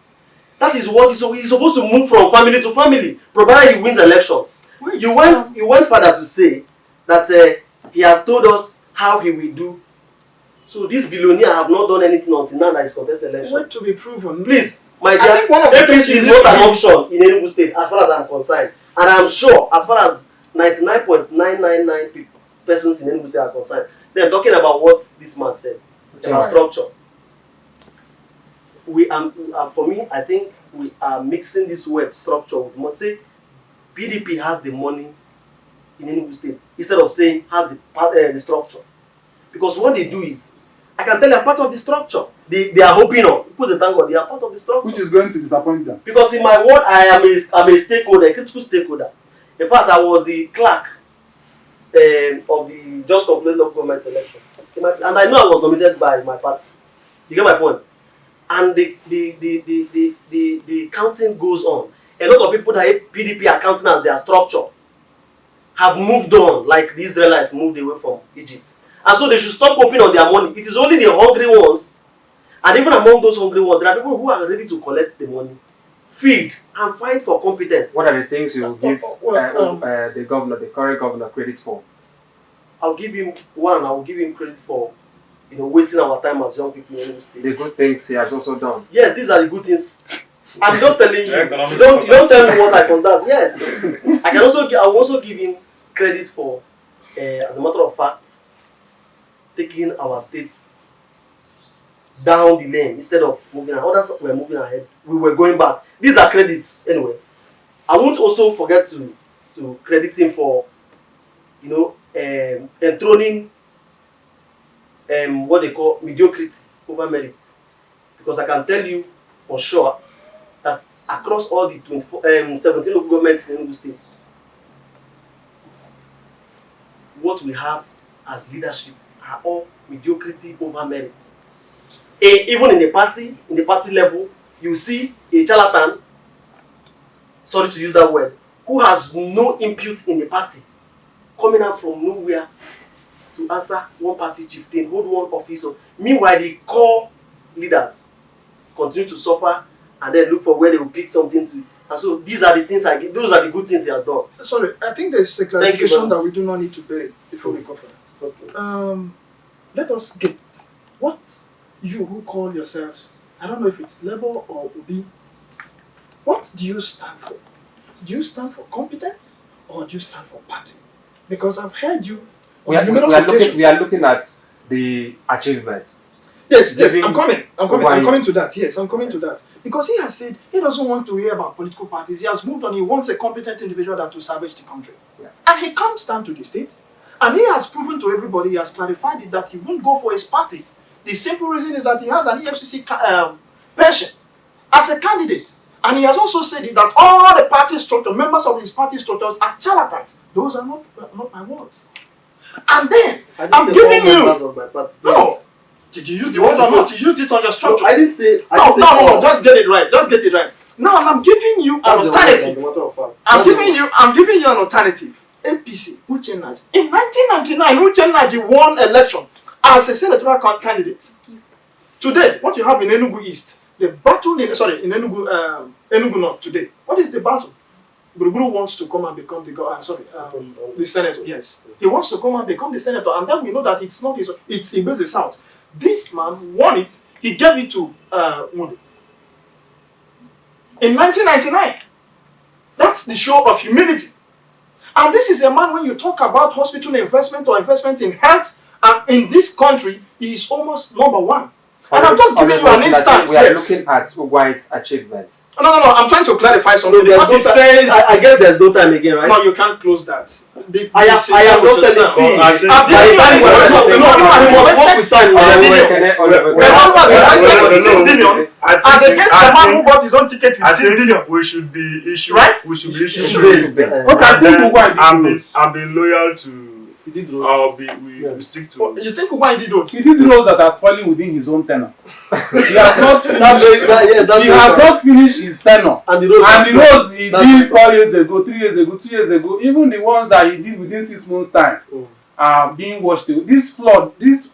That is what he's supposed to move from family to family, provided he wins election. You went further to say that he has told us how he will do. So this billionaire have not done anything until now that is contested election. Wait to be proven. Please, my dear, APC is not an option in Enugu State as far as I'm concerned. And I'm sure as far as 99.999 persons in Enugu State are concerned. Then talking about what this man said about structure. For me, I think we are mixing this word structure with money. Say PDP has the money in Enugu State instead of saying has the structure. Because what they do is, I can tell you, part of the structure. They are hoping on. Because thank God, they are part of the structure. Which is going to disappoint them. Because in my word, I'm a stakeholder, a critical stakeholder. In fact, I was the clerk of the just completed local government election. And I know I was nominated by my party. You get my point? And the counting goes on. A lot of people that PDP are counting as their structure have moved on, like the Israelites moved away from Egypt. And so they should stop hoping on their money. It is only the hungry ones. And even among those hungry ones, there are people who are ready to collect the money, feed, and fight for competence. What are the things you will give the governor, the current governor, credit for? I'll give him one. I will give him credit for, wasting our time as young people in the state. The good things he has also done. Yes, these are the good things. I'm just telling you. You don't tell me what I conduct. Yes, I will also give him credit for, as a matter of fact, taking our state down the lane instead of moving ahead. Others were moving ahead. We were going back. These are credits anyway. I won't also forget to credit him for, enthroning what they call mediocrity over merit. Because I can tell you for sure that across all the 17 local governments in Enugu State, what we have as leadership are all mediocrity over merit. Even in the party level, you see a charlatan, sorry to use that word, who has no input in the party, coming out from nowhere to answer one party chieftain, hold one office. Meanwhile, the core leaders continue to suffer and then look for where they will pick something to. And so these are the things those are the good things he has done. Sorry, I think there's a clarification that we do not need to bury before we go further. Okay. Let us get what you who call yourselves, I don't know if it's Labour or Obi, what do you stand for? Do you stand for competence or do you stand for party? Because I've heard you. We are looking at the achievements. Yes, I'm coming to that. Yes, I'm coming to that. Because he has said he doesn't want to hear about political parties. He has moved on. He wants a competent individual that will salvage the country. Yeah. And he comes down to the state. And he has proven to everybody, he has clarified it, that he won't go for his party. The simple reason is that he has an EFCC pension as a candidate. And he has also said it, that all the party structure, members of his party structures are charlatans. Those are not my words. And then, I'm giving you... No. Did you use the words or not? You used it on your structure. No, I didn't say... No, just get it right. Just get it right. Now, I'm giving you an alternative. I'm giving you an alternative. APC, Uche Naji. In 1999, Uche Naji won election as a senatorial candidate. Today, what you have in Enugu East, the battle in Enugu North today. What is the battle? Buruburu wants to come and become the senator. Yes, he wants to come and become the senator, and then we know that it's not his. It's Ibeze South. This man won it. He gave it to Munde. In 1999, that's the show of humility. And this is a man, when you talk about hospital investment or investment in health, and in this country, he is almost number one. And I'm just giving you an instance. We are looking at Ugwai's achievements. No. I'm trying to clarify something. Because he says, I guess there's no time again, right? No, you can't close that. I am not telling you. As against the man who bought his own ticket with 6 billion. We should be issued. Right? We should be issued. I'm being loyal to. He did roads. We stick to. You think why he did roads? He did roads that are spoiling within his own tenure. He has not finished his tenure. And the roads he did 4 years ago, 3 years ago, 2 years ago, even the ones that he did within 6 months' time are being washed away. This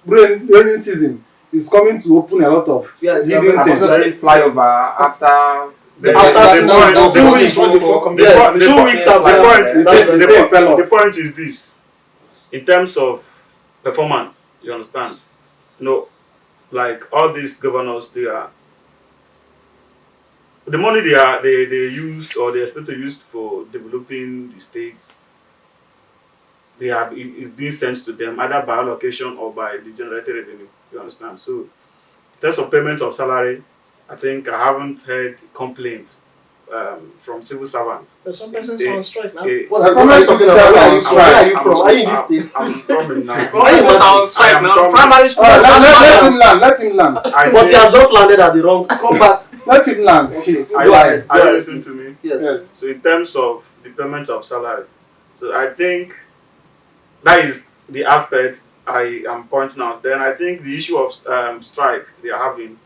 rainy season is coming to open a lot of hidden things. Also seen flyover after. The point is this: in terms of performance, you understand? Like all these governors, the money they use or they expect to use for developing the states they have is being sent to them either by allocation or by the generated revenue. You understand? So, in terms of payment of salary, I think I haven't heard complaints from civil servants. There's some persons on strike now. What are you talking about? Where are you from? Are you in this state? I'm coming now. Why is this on strike now? Primary school. Let him land. But he has just landed at the wrong. Come back. Let him land. Are you listening to me? Yes. So in terms of the payment of salary, so I think that is the aspect I am pointing out. Then I think the issue of strike they are having,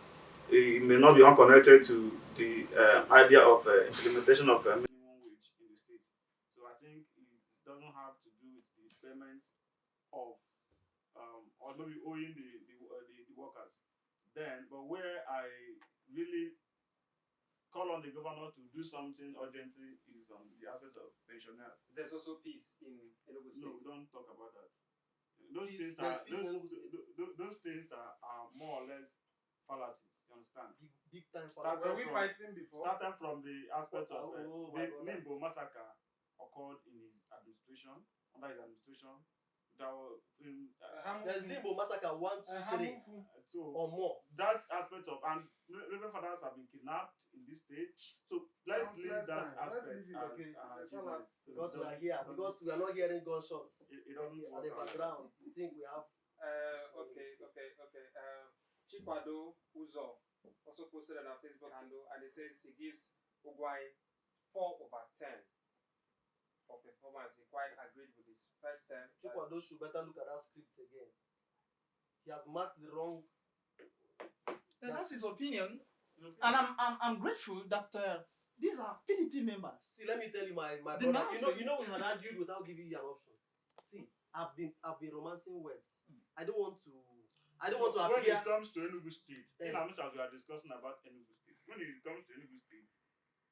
it may not be unconnected to the idea of implementation of minimum wage in the state. So I think it doesn't have to do with the payment of or maybe owing the workers. Then, but where I really call on the governor to do something urgently is on the aspect of pensioners. There's also peace in Enugu State. No, we don't talk about that. Those things are more or less fallacies. You understand? Big time Starting we from- fighting before? Starting from the aspect of my the brother. Nimbo massacre occurred in his administration, under his administration. There was There's Limbo Massacre 1, 2, 3 so or more. that aspect of and Reverend fathers have been kidnapped in this state. So let's leave that aspect as an achievement. So Because we are here, because we are not hearing gunshots it doesn't at work the out. background. We think we have. Okay. Chikwado Uzo also posted on our Facebook handle, and he says he gives Ugwai 4/10 for performance. He quite agreed with his first term. Chikwado should better look at that script again. He has marked the wrong. And that's his opinion. And I'm grateful that these are PDP members. See, let me tell you, my brother. Denouncing. You know, we had argued without giving you an option. See, I've been romancing words. I don't want to When appear. it comes to Enugu State, in as much as we are discussing about Enugu State, when it comes to Enugu State,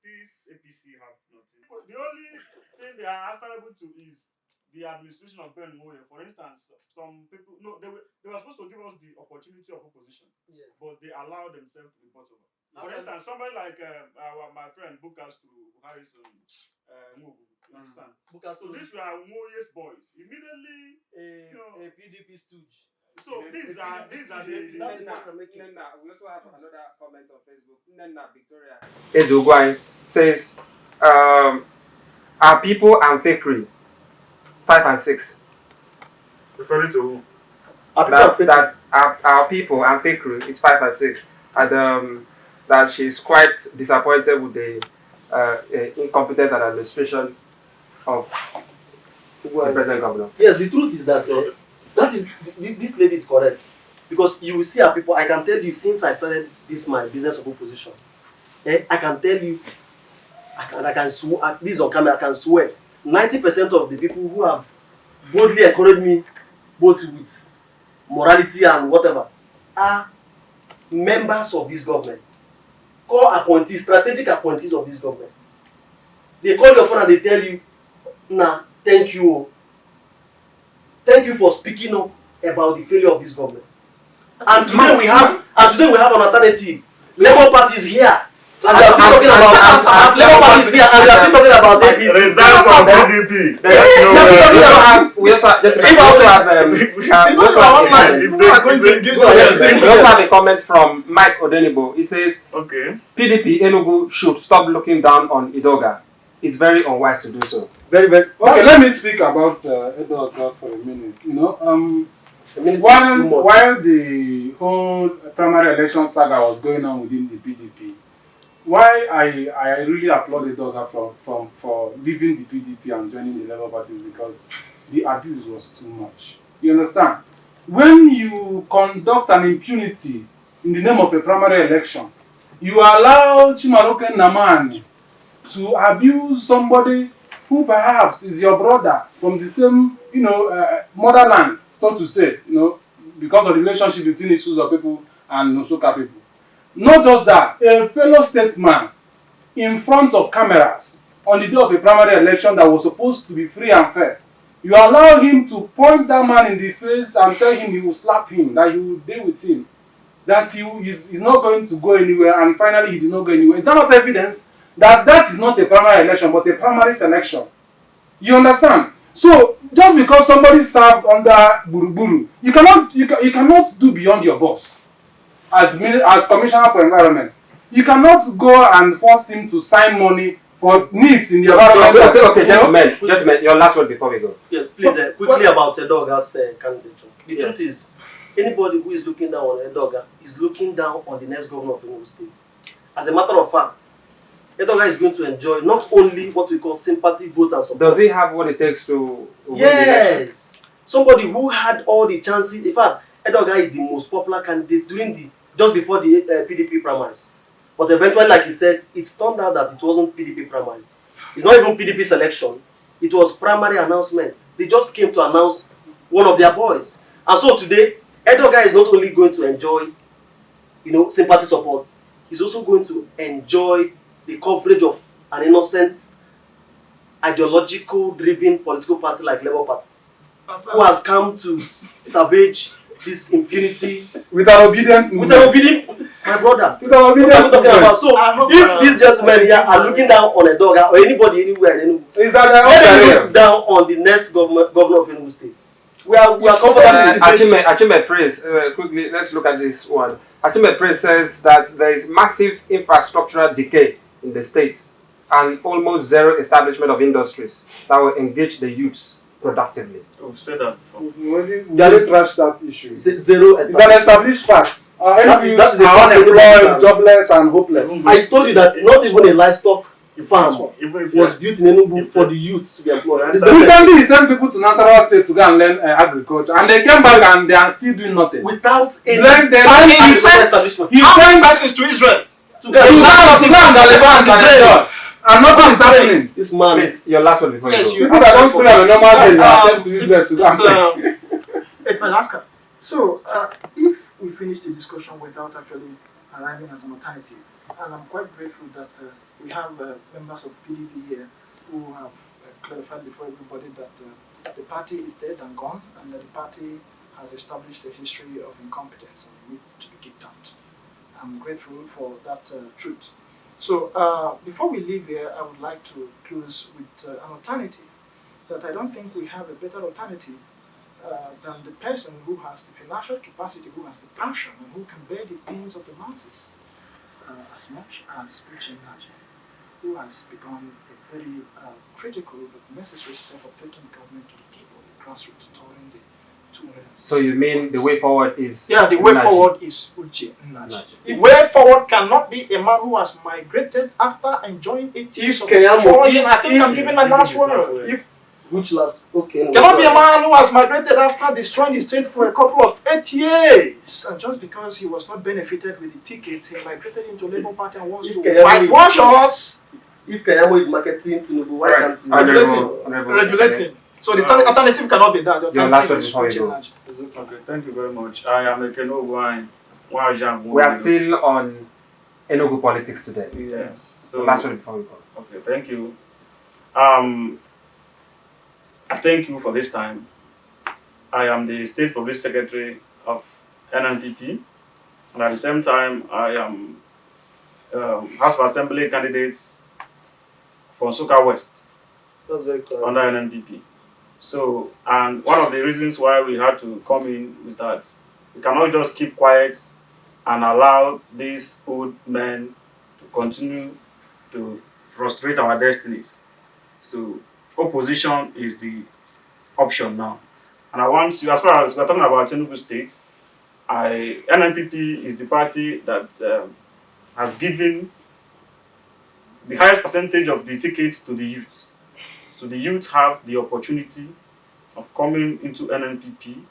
this APC have nothing. The only thing they are answerable to is the administration of Ben Moye. For instance, some people they were supposed to give us the opportunity of opposition, Yes. but they allowed themselves to be bought over. For instance, somebody like my friend Bukastu Harrison Nyoung, you understand? So these were Moye's boys. Immediately, a PDP stooge. so these are That's the the point I'm making. Nenna, we also have another comment on Facebook. Nenna Victoria Ezugwai says, our people and fakery 5 and 6. referring to who? That our people and fakery is 5 and 6, and that she's quite disappointed with the incompetence and administration of the present governor. Yes, the truth is that this lady is correct, because you will see our people. I can tell you, since I started my business of opposition, I can tell you, I can swear, this is on camera, I can swear 90% of the people who have boldly encouraged me, both with morality and whatever, are members of this government, core appointees, strategic appointees of this government. They call your phone and they tell you, nah, thank you for speaking up about the failure of this government. And today we have an alternative. Labour Party is here. And we are still talking about Labour Party is here, and we are still talking about APC. Resign from PDP. We also have a comment from Mike Odenibo. He says, Okay. PDP Enugu should stop looking down on Idoga. It's very unwise to do so. Very, very. Okay, let me speak about Edoga for a minute. You know, while the whole primary election saga was going on within the PDP, why I really applaud Edoga for leaving the PDP and joining the Labour Party is because the abuse was too much. You understand? When you conduct an impunity in the name of a primary election, you allow Chimaroke Namani to abuse somebody who perhaps is your brother from the same, motherland, so to say, because of the relationship between Isuzu people and Nosoka people. Not just that, a fellow statesman in front of cameras on the day of a primary election that was supposed to be free and fair, you allow him to point that man in the face and tell him he will slap him, that he will deal with him, that he is not going to go anywhere, and finally he did not go anywhere. Is that not evidence that is not a primary election but a primary selection? You understand? So just because somebody served under Buruburu, you cannot do beyond your boss as commissioner for environment. You cannot go and force him to sign money for needs in the environment. Okay, gentlemen, your last word before we go. Yes, please, quickly about Edoga's candidature. The truth is, anybody who is looking down on Edoga is looking down on the next governor of Enugu State. As a matter of fact, Edoga is going to enjoy not only what we call sympathy vote and support. Does he have what it takes to win the election? Yes. Somebody who had all the chances. In fact, Edoga is the most popular candidate during just before the PDP primaries. But eventually, like he said, it turned out that it wasn't PDP primary. It's not even PDP selection. It was primary announcement. They just came to announce one of their boys. And so today, Edoga is not only going to enjoy, sympathy support, he's also going to enjoy the coverage of an innocent, ideological driven political party like Labour Party, who has come to savage this impunity with an obedient my brother. With an obedient what I'm talking about. So if these gentlemen here are looking down on Edoga or anybody anywhere in Enugu, let them look down on the next governor of Enugu State. We are comfortable. Achime Praise, quickly, let's look at this one. Achime Praise says that there is massive infrastructural decay in the state and almost zero establishment of industries that will engage the youths productively. We've said that before. We just trash that issue. It's zero. It's an established fact. That is unemployed, jobless, and hopeless. I told you that not even a livestock farm was built in Enugu for the youth to be employed. Recently, he sent people to Nasarawa State to go and learn agriculture, and they came back and they are still doing nothing. Without any. He sent message to Israel. To go and and nothing is happening. This man. Please, your last one before you go. People that don't feel like a normal day, they attempt to use that to go and play. It's my last card. So, if we finish the discussion without actually arriving at an alternative, and I'm quite grateful that we have members of PDP here who have clarified before everybody that the party is dead and gone, and that the party has established a history of incompetence and need to be kicked out. I'm grateful for that truth. So, before we leave here, I would like to close with an alternative, that I don't think we have a better alternative than the person who has the financial capacity, who has the passion, and who can bear the pains of the masses, as much as Uche Naji, who has become a very critical but necessary step of taking government to the people, the grassroots, towering the 260. So you mean the way forward is? Yeah, the way forward is Uche Naji. The way forward cannot be a man who has migrated after enjoying 8 years of destroying. I think I'm giving a last word. Which last? Okay. Cannot be a man who has migrated after destroying the state for a couple of 8 years. And just because he was not benefited with the tickets, he migrated into Labour Party and wants to whitewash us. If Kayamo is marketing Tinubu, why can't he regulating? So the alternative cannot be that. Your last one before you go. Okay, thank you very much. I am a Kenobu. We are still on Enugu politics today. Yes. So last one before we go. Okay, thank you. I thank you for this time. I am the State Public Secretary of NNPP, and at the same time, I am House of Assembly candidate for Nsukka West. That's very correct. Under NNPP. So, and one of the reasons why we had to come in is that we cannot just keep quiet and allow these old men to continue to frustrate our destinies. So, opposition is the option now. And I want you, as far as we're talking about Enugu State, NNPP is the party that has given the highest percentage of the tickets to the youth. So the youth have the opportunity of coming into NNPP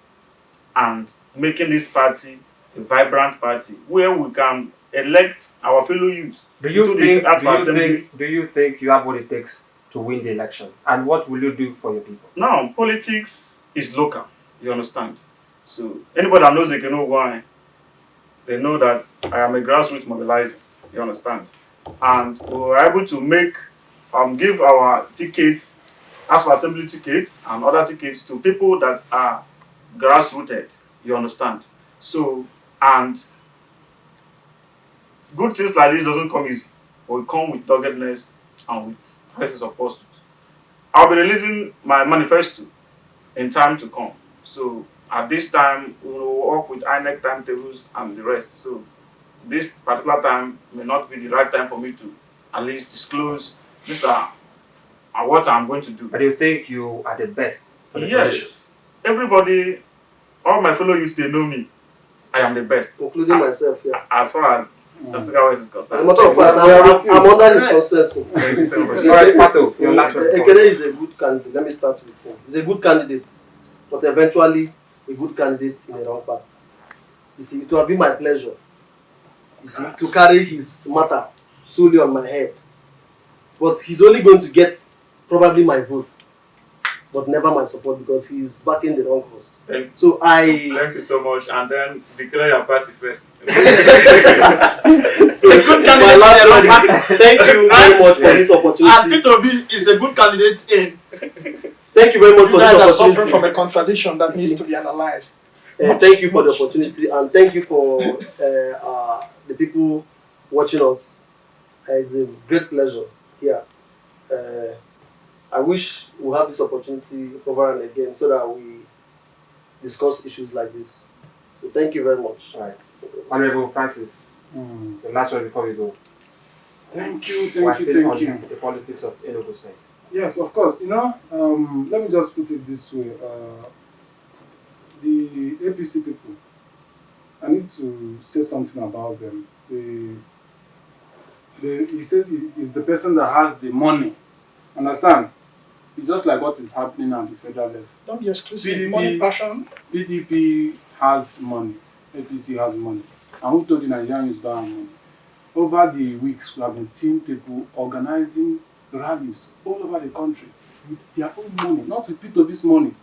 and making this party a vibrant party where we can elect our fellow youth. Do you think you have what it takes to win the election? And what will you do for your people? Now, politics is local, you understand? So anybody that knows why, they know that I am a grassroots mobilizer, you understand? And we were able to make, give our tickets, as for assembly tickets and other tickets to people that are grassrooted, you understand? So, and good things like this doesn't come easy, but it come with doggedness and with essence of pursuit. I'll be releasing my manifesto in time to come. So at this time, we will work with INEC timetables and the rest. So this particular time may not be the right time for me to at least disclose these are what I'm going to do. But you think you are the best for the position? Yes. Everybody, all my fellow youths, they know me. I am the best. Including myself, yeah. As far as Jessica West is As a concerned. matter of fact, I'm under his constancy. Thank you so much. All right, Pato, your last word. Ekere is a good candidate. Let me start with him. He's a good candidate, but eventually a good candidate in the wrong path. You see, it will be my pleasure, you see, to carry his matter solely on my head. But he's only going to get probably my vote, but never my support because he's backing the wrong cause. Thank Thank you so much, and then declare your party first. So, my last word is thank you very much for this opportunity. And Peter B is a good candidate in. Thank you very much You for guys are this suffering opportunity. from a contradiction that needs to be analyzed. Thank you for the opportunity and thank you for the people watching us. It's a great pleasure here. I wish we have this opportunity over and again so that we discuss issues like this. So thank you very much. All right. Honorable Francis, the last word before we go. Thank you, We are thank you, still thank on you. the politics of Enugu State. Yes, of course. You know, let me just put it this way. The APC people, I need to say something about them. He says he is the person that has the money. Understand? It's just like what is happening at the federal level. Don't be exclusive. Money, passion. PDP has money. APC has money. And who told the Nigerians don't have money? Over the weeks, we have been seeing people organizing rallies all over the country with their own money, not with P2B's money,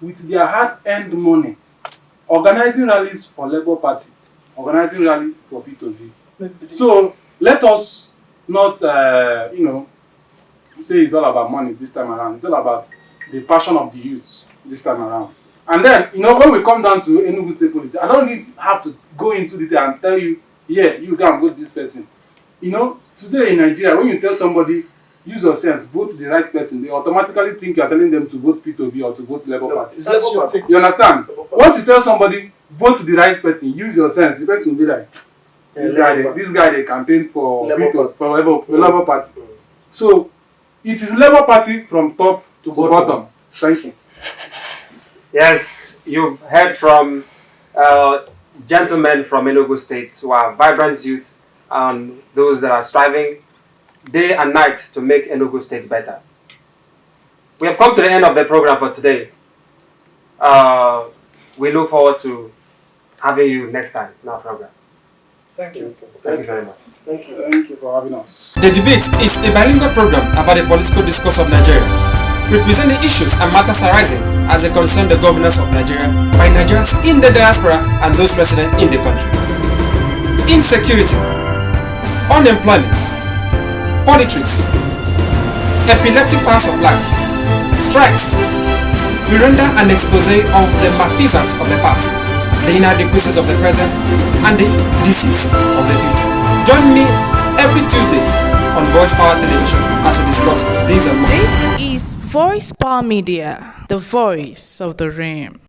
with their hard-earned money. Organizing rallies for Labour Party, organizing rally for P2B. So let us not, say it's all about money this time around. It's all about the passion of the youths this time around. And then, when we come down to Enugu State politics, I don't have to go into detail and tell you, yeah, you can vote this person. Today in Nigeria, when you tell somebody, use your sense, vote the right person, they automatically think you are telling them to vote P2B or to vote Labour Party. You understand? Once you tell somebody, vote the right person, use your sense, the person will be like, this guy they campaign for Labour Party. So, it is Labour Party from top to bottom. Thank you. Yes, you've heard from gentlemen from Enugu State who are vibrant youth and those that are striving day and night to make Enugu State better. We have come to the end of the program for today. We look forward to having you next time in our program. Thank you. Thank you very much. Thank you for having us. The Debate is a bilingual program about the political discourse of Nigeria, representing issues and matters arising as they concern the governance of Nigeria by Nigerians in the diaspora and those resident in the country. Insecurity, unemployment, politricks, epileptic power supply, strikes. We render an exposé of the malfeasance of the past, the inadequacies of the present, and the deceits of the future. Join me every Tuesday on Voice Power Television as we discuss these and more. This is Voice Power Media, the voice of the realm.